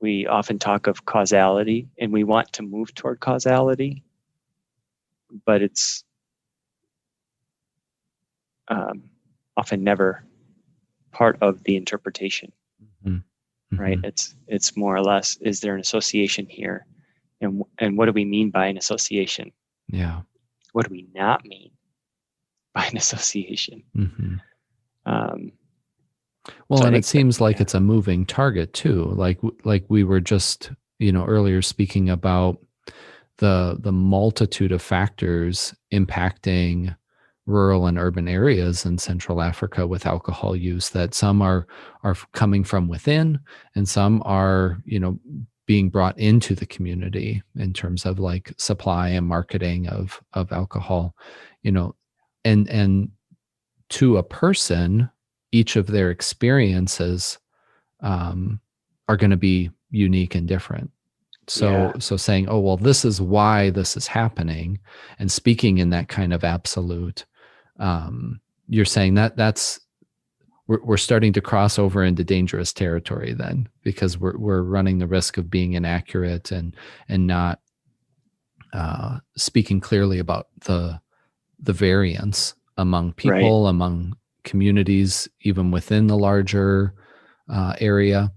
We often talk of causality, and we want to move toward causality, but it's often never part of the interpretation, right? It's more or less, is there an association here? And what do we mean by an association? Yeah. What do we not mean by an association? Well, so and it seems like it's a moving target too. Like we were just, earlier speaking about the multitude of factors impacting rural and urban areas in Central Africa with alcohol use, that some are coming from within, and some are, being brought into the community in terms of like supply and marketing of alcohol, and to a person, each of their experiences are going to be unique and different. So saying, oh, well, this is why this is happening, and speaking in that kind of absolute, you're saying that's we're starting to cross over into dangerous territory then, because we're running the risk of being inaccurate and not speaking clearly about the variance among people, among communities, even within the larger area.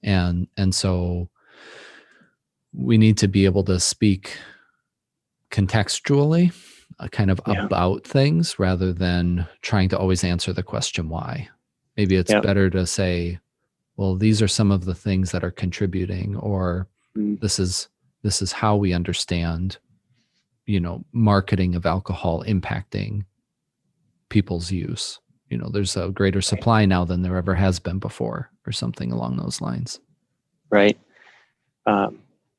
And so we need to be able to speak contextually, kind of about things, rather than trying to always answer the question why. Maybe it's better to say, well, these are some of the things that are contributing, or this is how we understand, marketing of alcohol impacting people's use. There's a greater supply now than there ever has been before, or something along those lines. Right.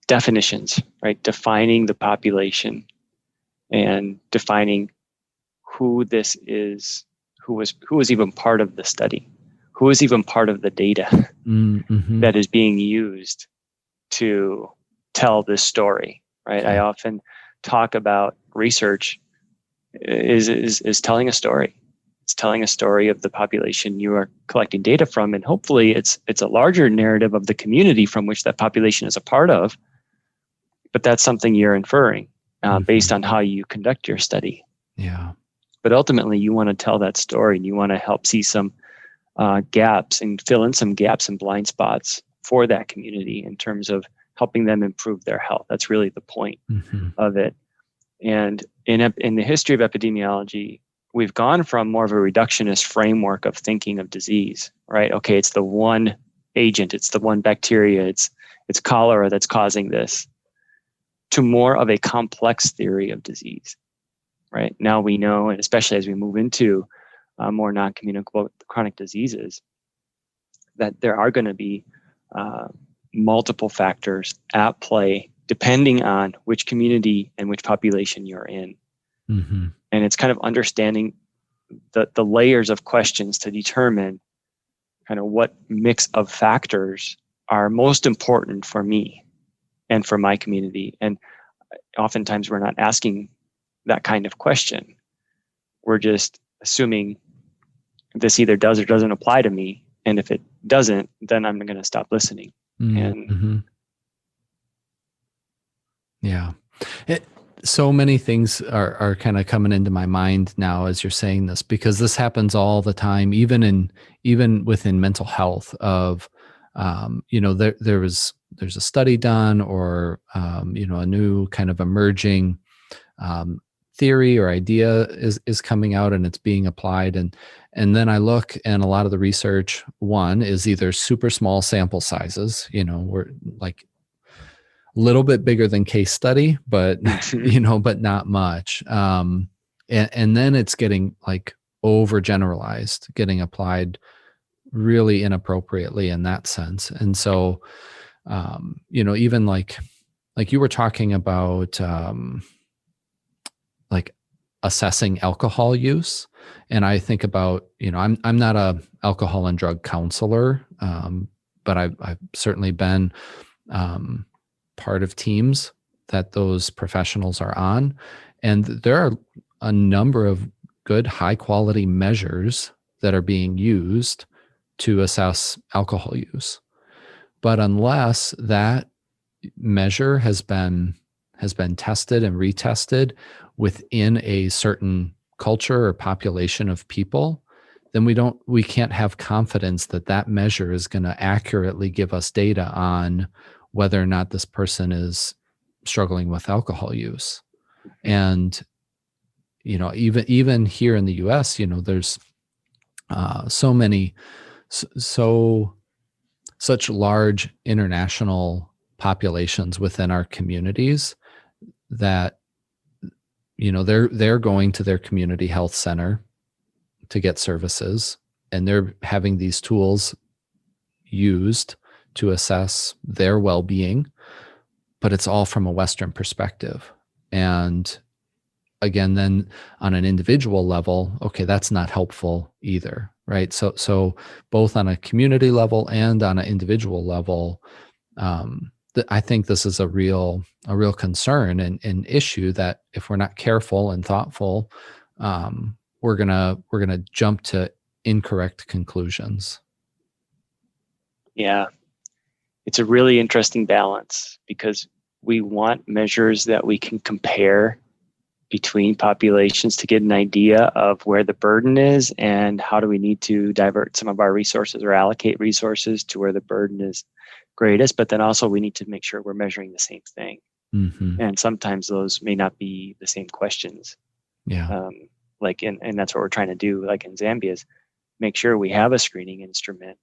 Definitions, right? Defining the population and defining who this is, who was even part of the study, who is even part of the data that is being used to tell this story, right? I often talk about research is telling a story. It's telling a story of the population you are collecting data from, and hopefully it's a larger narrative of the community from which that population is a part of. But that's something you're inferring based on how you conduct your study. Yeah. But ultimately, you want to tell that story, and you want to help see some gaps and fill in some gaps and blind spots for that community in terms of helping them improve their health. That's really the point of it. And in the history of epidemiology, we've gone from more of a reductionist framework of thinking of disease, right? Okay, it's the one agent, it's the one bacteria, it's cholera that's causing this, to more of a complex theory of disease, right? Now we know, and especially as we move into more non-communicable chronic diseases, that there are going to be multiple factors at play depending on which community and which population you're in. And it's kind of understanding the layers of questions to determine kind of what mix of factors are most important for me and for my community. And oftentimes we're not asking that kind of question. We're just assuming this either does or doesn't apply to me. And if it doesn't, then I'm going to stop listening. Yeah. So many things are kind of coming into my mind now as you're saying this, because this happens all the time, even within mental health of, there's a study done or, a new kind of emerging theory or idea is coming out and it's being applied. And then I look, and a lot of the research, one, is either super small sample sizes, we're like a little bit bigger than case study, but, but not much. And then it's getting like overgeneralized, getting applied really inappropriately in that sense. And so, even like you were talking about, like assessing alcohol use. And I think about, I'm not a alcohol and drug counselor, but I've certainly been part of teams that those professionals are on. And there are a number of good, high quality measures that are being used to assess alcohol use. But unless that measure has been tested and retested within a certain culture or population of people, then we can't have confidence that measure is going to accurately give us data on whether or not this person is struggling with alcohol use. And, even here in the US, there's such large international populations within our communities that, they're going to their community health center to get services, and they're having these tools used to assess their well-being, but it's all from a Western perspective. And again, then on an individual level, okay, that's not helpful either, right? So both on a community level and on an individual level, I think this is a real concern and issue that if we're not careful and thoughtful, we're gonna jump to incorrect conclusions. Yeah, it's a really interesting balance because we want measures that we can compare between populations to get an idea of where the burden is and how do we need to divert some of our resources or allocate resources to where the burden is greatest. But then also we need to make sure we're measuring the same thing. And sometimes those may not be the same questions. Yeah. And that's what we're trying to do, like in Zambia, is make sure we have a screening instrument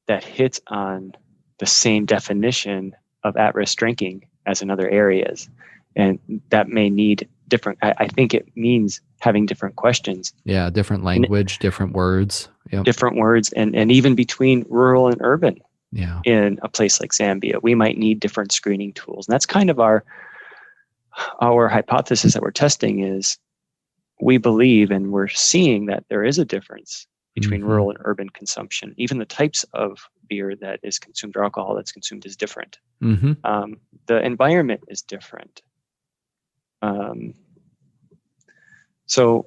that hits on the same definition of at-risk drinking as in other areas. And that may need different. I think it means having different questions. Yeah, different language, different words. Yep. Different words, and even between rural and urban. Yeah. In a place like Zambia, we might need different screening tools. And that's kind of our hypothesis that we're testing is we believe and we're seeing that there is a difference between rural and urban consumption. Even the types of beer that is consumed or alcohol that's consumed is different. The environment is different. So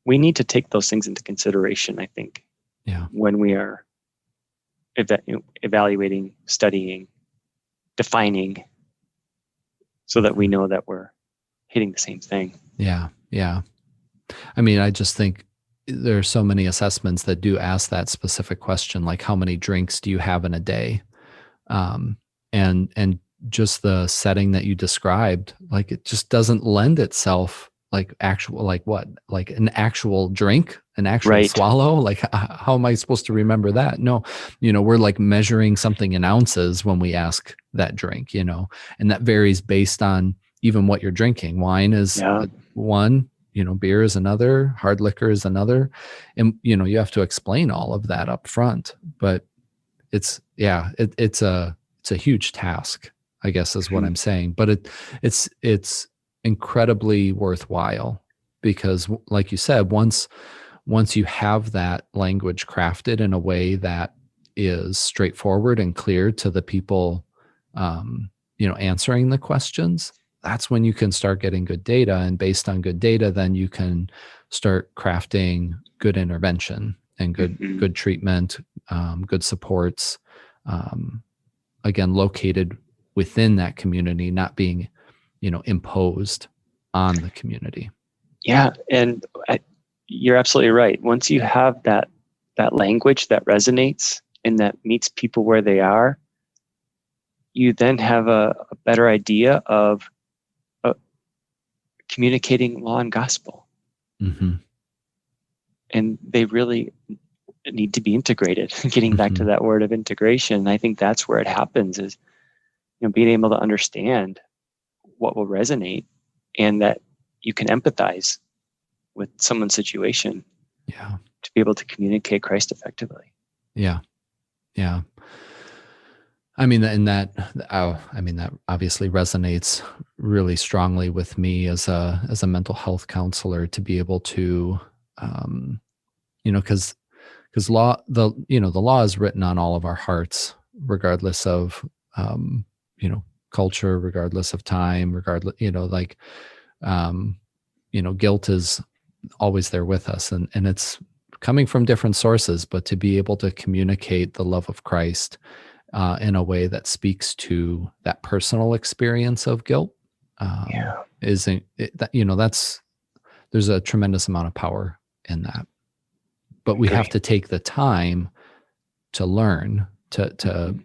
we need to take those things into consideration, I think, when we are evaluating, studying, defining, so that we know that we're hitting the same thing. Yeah. I mean, I just think there are so many assessments that do ask that specific question, like how many drinks do you have in a day? And just the setting that you described, like it just doesn't lend itself like an actual drink, an actual swallow. Like how am I supposed to remember that? No, we're like measuring something in ounces when we ask that drink, and that varies based on even what you're drinking. Wine is one, beer is another, hard liquor is another. And, you have to explain all of that up front, but it's a huge task, I guess is what I'm saying. But it's incredibly worthwhile because, like you said, once you have that language crafted in a way that is straightforward and clear to the people, answering the questions, that's when you can start getting good data. And based on good data, then you can start crafting good intervention and good treatment, good supports, again, located within that community, not being, imposed on the community. Yeah. And you're absolutely right. Once you have that language that resonates and that meets people where they are, you then have a better idea of communicating law and gospel. And they really need to be integrated. Getting back to that word of integration, I think that's where it happens is, being able to understand what will resonate and that you can empathize with someone's situation to be able to communicate Christ effectively. Yeah. I mean, that obviously resonates really strongly with me as a mental health counselor to be able to, because the law is written on all of our hearts, regardless of, culture, regardless of time, guilt is always there with us, and it's coming from different sources, but to be able to communicate the love of Christ in a way that speaks to that personal experience of guilt there's a tremendous amount of power in that. But we have to take the time to learn to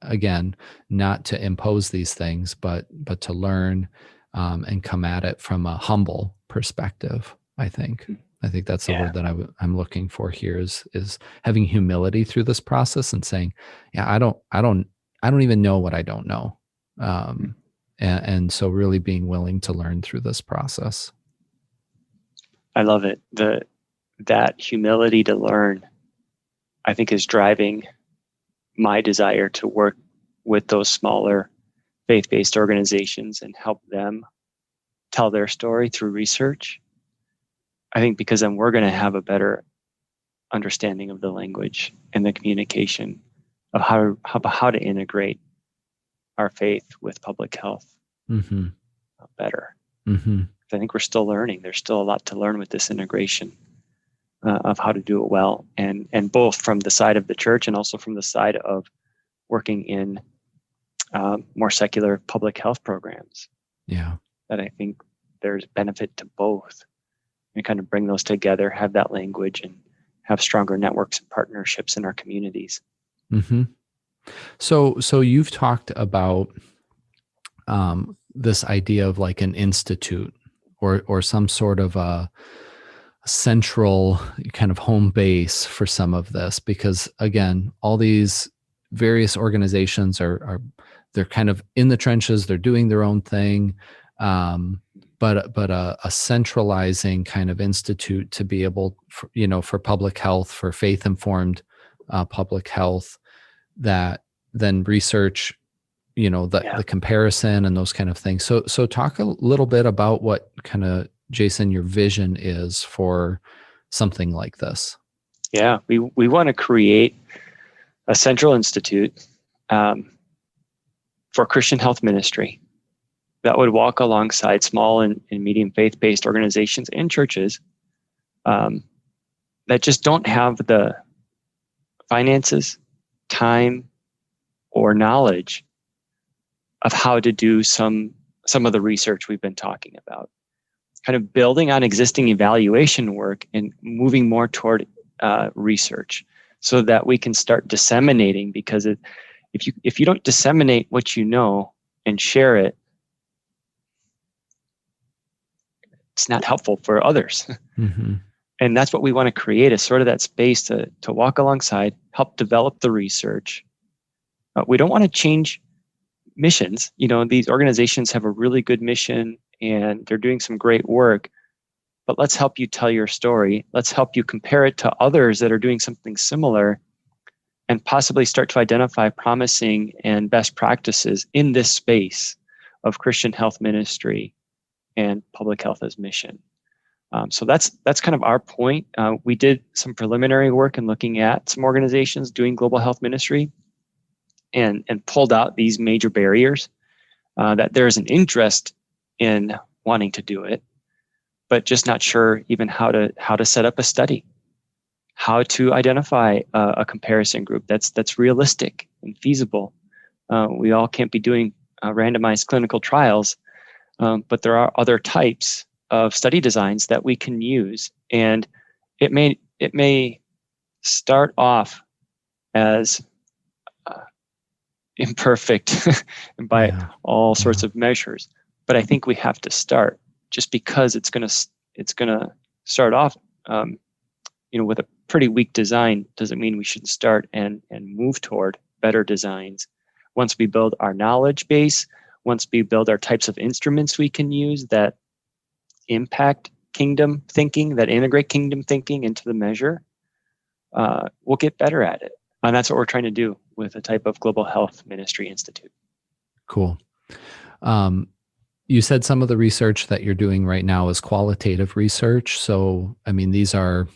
again, not to impose these things, but to learn and come at it from a humble perspective. I think that's the word that I'm looking for here is having humility through this process and saying, I don't even know what I don't know. And so really being willing to learn through this process. I love it. That humility to learn, I think, is driving my desire to work with those smaller faith-based organizations and help them tell their story through research. I think because then we're going to have a better understanding of the language and the communication of how to integrate our faith with public health better. I think we're still learning. There's still a lot to learn with this integration of how to do it well, and both from the side of the church and also from the side of working in more secular public health programs. Yeah, that I think there's benefit to both, and kind of bring those together, have that language, and have stronger networks and partnerships in our communities. So you've talked about this idea of like an institute or some sort of a central kind of home base for some of this, because again, all these various organizations they're kind of in the trenches, they're doing their own thing. but a centralizing kind of institute to be able, for public health, for faith-informed public health, that then research, the comparison and those kind of things. So talk a little bit about what kind of, Jason, your vision is for something like this. Yeah, we want to create a central institute for Christian health ministry that would walk alongside small and medium faith-based organizations and churches that just don't have the finances, time, or knowledge of how to do some of the research we've been talking about. Kind of building on existing evaluation work and moving more toward research, so that we can start disseminating. Because if you don't disseminate what you know and share it, it's not helpful for others. Mm-hmm. And that's what we want to create, is sort of that space to walk alongside, help develop the research. We don't want to change missions. These organizations have a really good mission and they're doing some great work, but let's help you tell your story. Let's help you compare it to others that are doing something similar, and possibly start to identify promising and best practices in this space of Christian health ministry and public health as mission. So that's kind of our point. We did some preliminary work in looking at some organizations doing global health ministry, and pulled out these major barriers, that there's an interest in wanting to do it, but just not sure even how to set up a study, how to identify a comparison group that's realistic and feasible. We all can't be doing randomized clinical trials, but there are other types of study designs that we can use, and it may start off as imperfect by all sorts of measures, but I think we have to start. Just because it's gonna start off, with a pretty weak design, doesn't mean we shouldn't start and move toward better designs. Once we build our knowledge base, once we build our types of instruments we can use that impact kingdom thinking, that integrate kingdom thinking into the measure, we'll get better at it. And that's what we're trying to do with a type of global health ministry institute. Cool. You said some of the research that you're doing right now is qualitative research. So, these are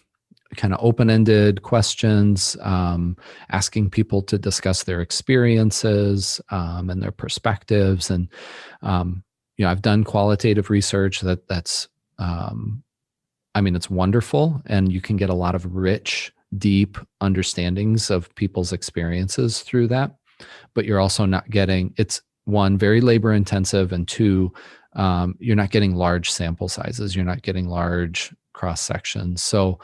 kind of open-ended questions, asking people to discuss their experiences and their perspectives. And, I've done qualitative research that's, it's wonderful. And you can get a lot of rich, deep understandings of people's experiences through that. But you're also not getting, it's one, very labor intensive, and two, you're not getting large sample sizes. You're not getting large cross sections. So,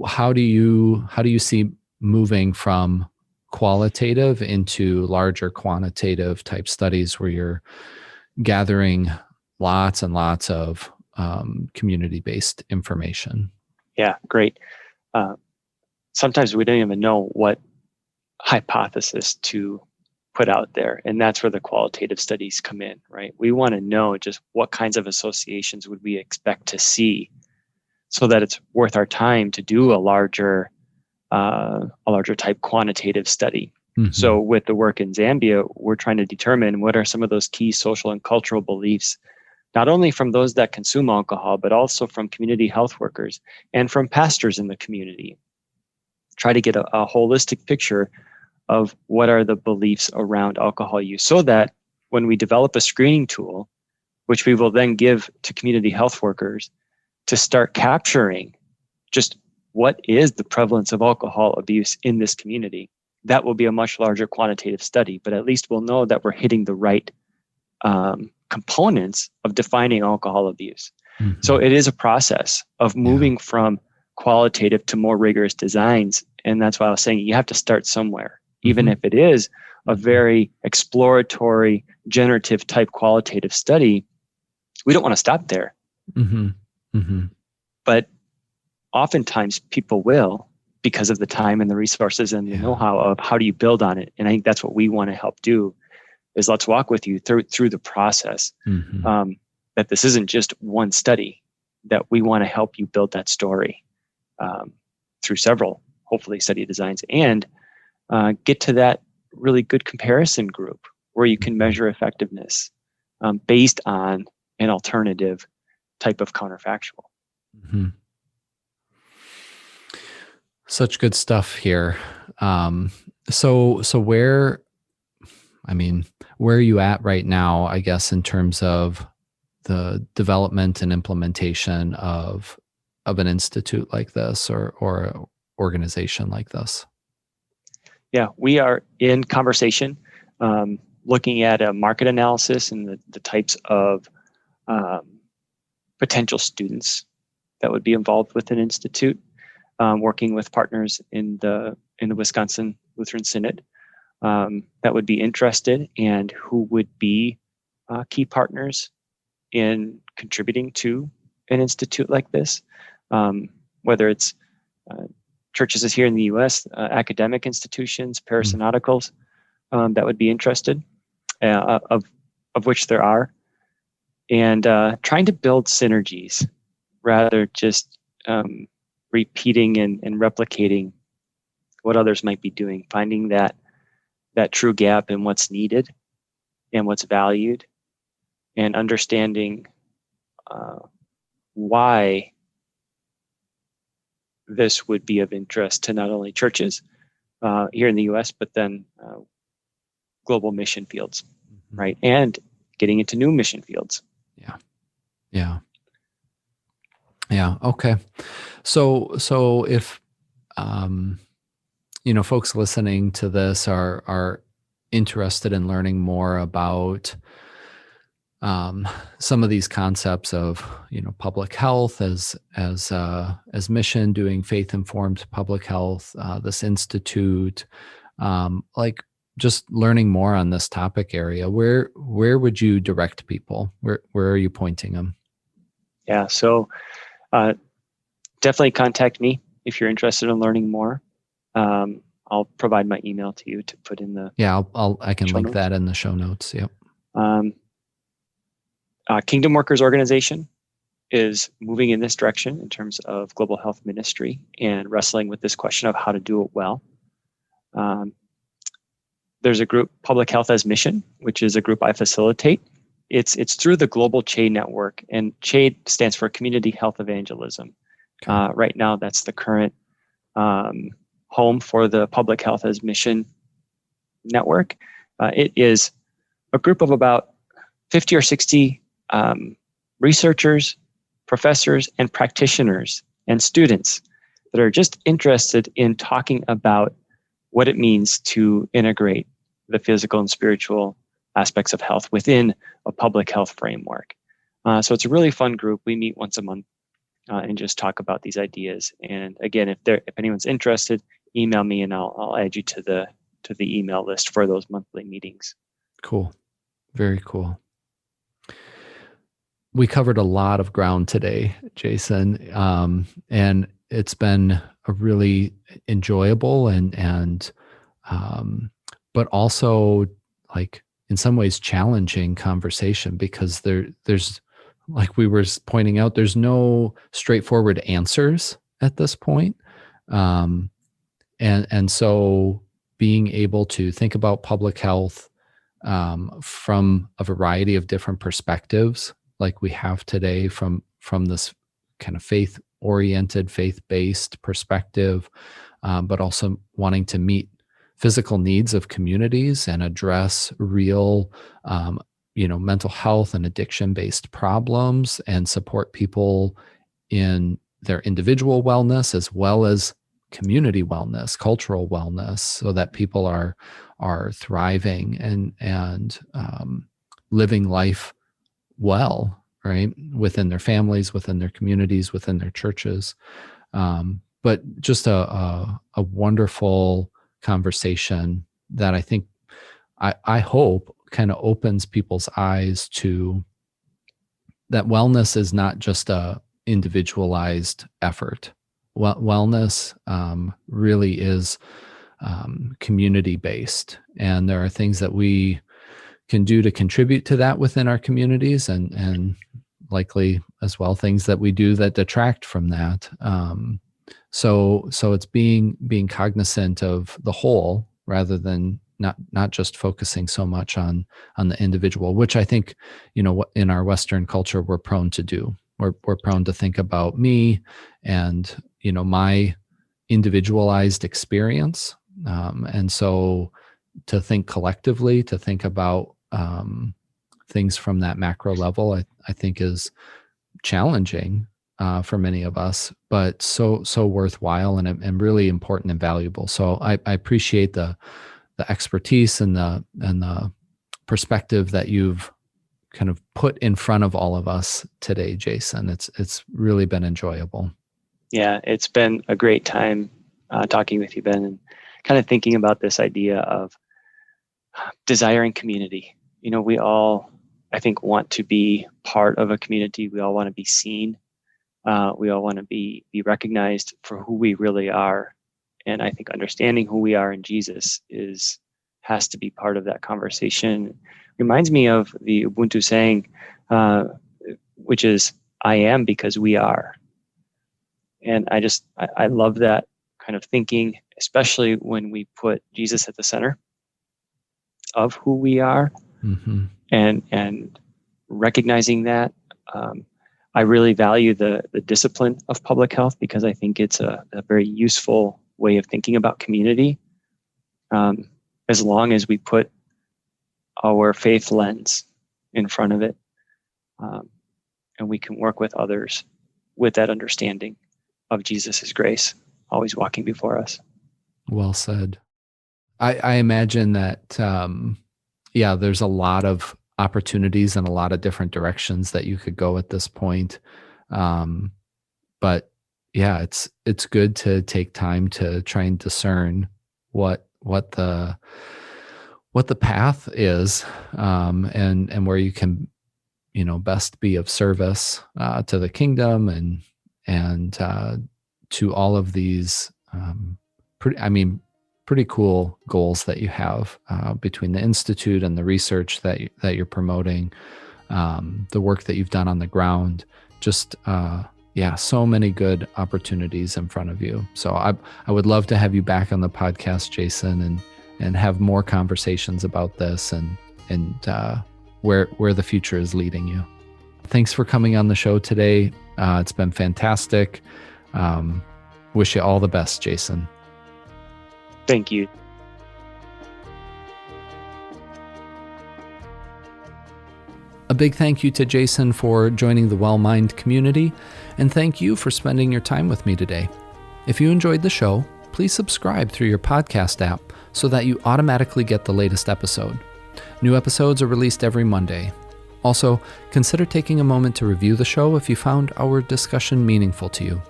how do you see moving from qualitative into larger quantitative type studies where you're gathering lots and lots of community-based information? Yeah, great. Sometimes we don't even know what hypothesis to put out there, and that's where the qualitative studies come in, right? We want to know just what kinds of associations would we expect to see, so that it's worth our time to do a larger type quantitative study. Mm-hmm. So with the work in Zambia, we're trying to determine what are some of those key social and cultural beliefs, not only from those that consume alcohol, but also from community health workers and from pastors in the community. Try to get a holistic picture of what are the beliefs around alcohol use, so that when we develop a screening tool, which we will then give to community health workers to start capturing just what is the prevalence of alcohol abuse in this community, that will be a much larger quantitative study, but at least we'll know that we're hitting the right components of defining alcohol abuse. Mm-hmm. So it is a process of moving from qualitative to more rigorous designs. And that's why I was saying you have to start somewhere, even if it is a very exploratory, generative type qualitative study. We don't want to stop there. Mm-hmm. Mm-hmm. But oftentimes people will, because of the time and the resources and the know-how of how do you build on it. And I think that's what we want to help do, is let's walk with you through the process. Mm-hmm. that this isn't just one study, that we want to help you build that story through several, hopefully, study designs, and get to that really good comparison group where you can measure effectiveness based on an alternative type of counterfactual. Mm-hmm. Such good stuff here. So where are you at right now, I guess, in terms of the development and implementation of an institute like this or an organization like this? Yeah, we are in conversation, looking at a market analysis and the types of potential students that would be involved with an institute, working with partners in the Wisconsin Lutheran Synod that would be interested and who would be key partners in contributing to an institute like this, whether it's churches here in the U.S., academic institutions, parasynodicals that would be interested, of which there are, and trying to build synergies rather just repeating and replicating what others might be doing, finding that true gap in what's needed and what's valued, and understanding why this would be of interest to not only churches here in the U.S., but then global mission fields, right? And getting into new mission fields. Yeah. Okay. So if folks listening to this are interested in learning more about some of these concepts of public health as mission, doing faith-informed public health, this institute, like just learning more on this topic area, where would you direct people? Where are you pointing them? Yeah, so definitely contact me if you're interested in learning more. I'll provide my email to you to put in the I can link notes. that in the show notes. Yep. Kingdom Workers Organization is moving in this direction in terms of global health ministry and wrestling with this question of how to do it well. There's a group, Public Health as Mission, which is a group I facilitate. It's through the Global CHADE network, and CHADE stands for Community Health Evangelism. Okay. Right now, that's the current home for the Public Health as Mission network. It is a group of about 50 or 60 researchers, professors, and practitioners and students that are just interested in talking about what it means to integrate the physical and spiritual aspects of health within a public health framework. So it's a really fun group. We meet once a month and just talk about these ideas. And again, if anyone's interested, email me and I'll add you to the email list for those monthly meetings. Cool. Very cool. We covered a lot of ground today, Jason, and it's been a really enjoyable and but also, like, in some ways challenging conversation, because there's, like we were pointing out, there's no straightforward answers at this point, and so being able to think about public health from a variety of different perspectives, like we have today, from this kind of faith-oriented, faith-based perspective, but also wanting to meet physical needs of communities and address real, mental health and addiction-based problems, and support people in their individual wellness as well as community wellness, cultural wellness, so that people are thriving and living life well, right, within their families, within their communities, within their churches. But just a wonderful conversation that I think, I hope, kind of opens people's eyes to that wellness is not just a individualized effort. Wellness really is community-based, and there are things that we can do to contribute to that within our communities, and likely as well things that we do that detract from that. So it's being cognizant of the whole rather than not just focusing so much on the individual, which I think, in our Western culture, we're prone to do. We're prone to think about me and, my individualized experience. And so to think collectively, to think about things from that macro level, I think is challenging for many of us, but so worthwhile and really important and valuable. So I appreciate the expertise and the perspective that you've kind of put in front of all of us today, Jason. It's really been enjoyable. Yeah, it's been a great time talking with you, Ben, and kind of thinking about this idea of desiring community. We all, I think, want to be part of a community. We all want to be seen. We all want to be recognized for who we really are. And I think understanding who we are in Jesus has to be part of that conversation. Reminds me of the Ubuntu saying, which is, I am because we are. And I love that kind of thinking, especially when we put Jesus at the center of who we are, mm-hmm. and recognizing that. I really value the discipline of public health because I think it's a very useful way of thinking about community, as long as we put our faith lens in front of it, and we can work with others with that understanding of Jesus's grace, always walking before us. Well said. I imagine that, there's a lot of opportunities and a lot of different directions that you could go at this point. But yeah, it's good to take time to try and discern what the path is, and where you can, best be of service to the kingdom and to all of these pretty cool goals that you have between the Institute and the research that you're promoting, the work that you've done on the ground. Just so many good opportunities in front of you. So I would love to have you back on the podcast, Jason, and have more conversations about this and where the future is leading you. Thanks for coming on the show today. It's been fantastic. Wish you all the best, Jason. Thank you. A big thank you to Jason for joining the WellMind community, and thank you for spending your time with me today. If you enjoyed the show, please subscribe through your podcast app so that you automatically get the latest episode. New episodes are released every Monday. Also, consider taking a moment to review the show if you found our discussion meaningful to you.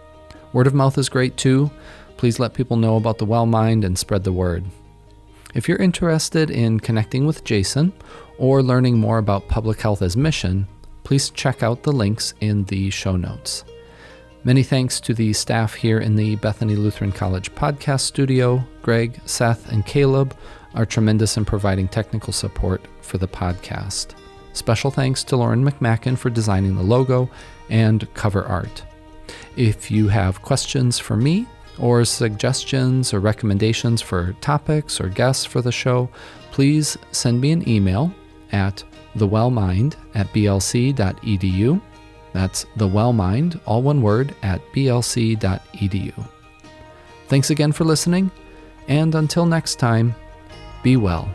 Word of mouth is great too. Please let people know about the WellMind and spread the word. If you're interested in connecting with Jason or learning more about public health as mission, please check out the links in the show notes. Many thanks to the staff here in the Bethany Lutheran College podcast studio. Greg, Seth, and Caleb are tremendous in providing technical support for the podcast. Special thanks to Lauren McMacken for designing the logo and cover art. If you have questions for me, or suggestions or recommendations for topics or guests for the show, please send me an email at thewellmind@blc.edu. That's thewellmind, all one word, @blc.edu. Thanks again for listening, and until next time, be well.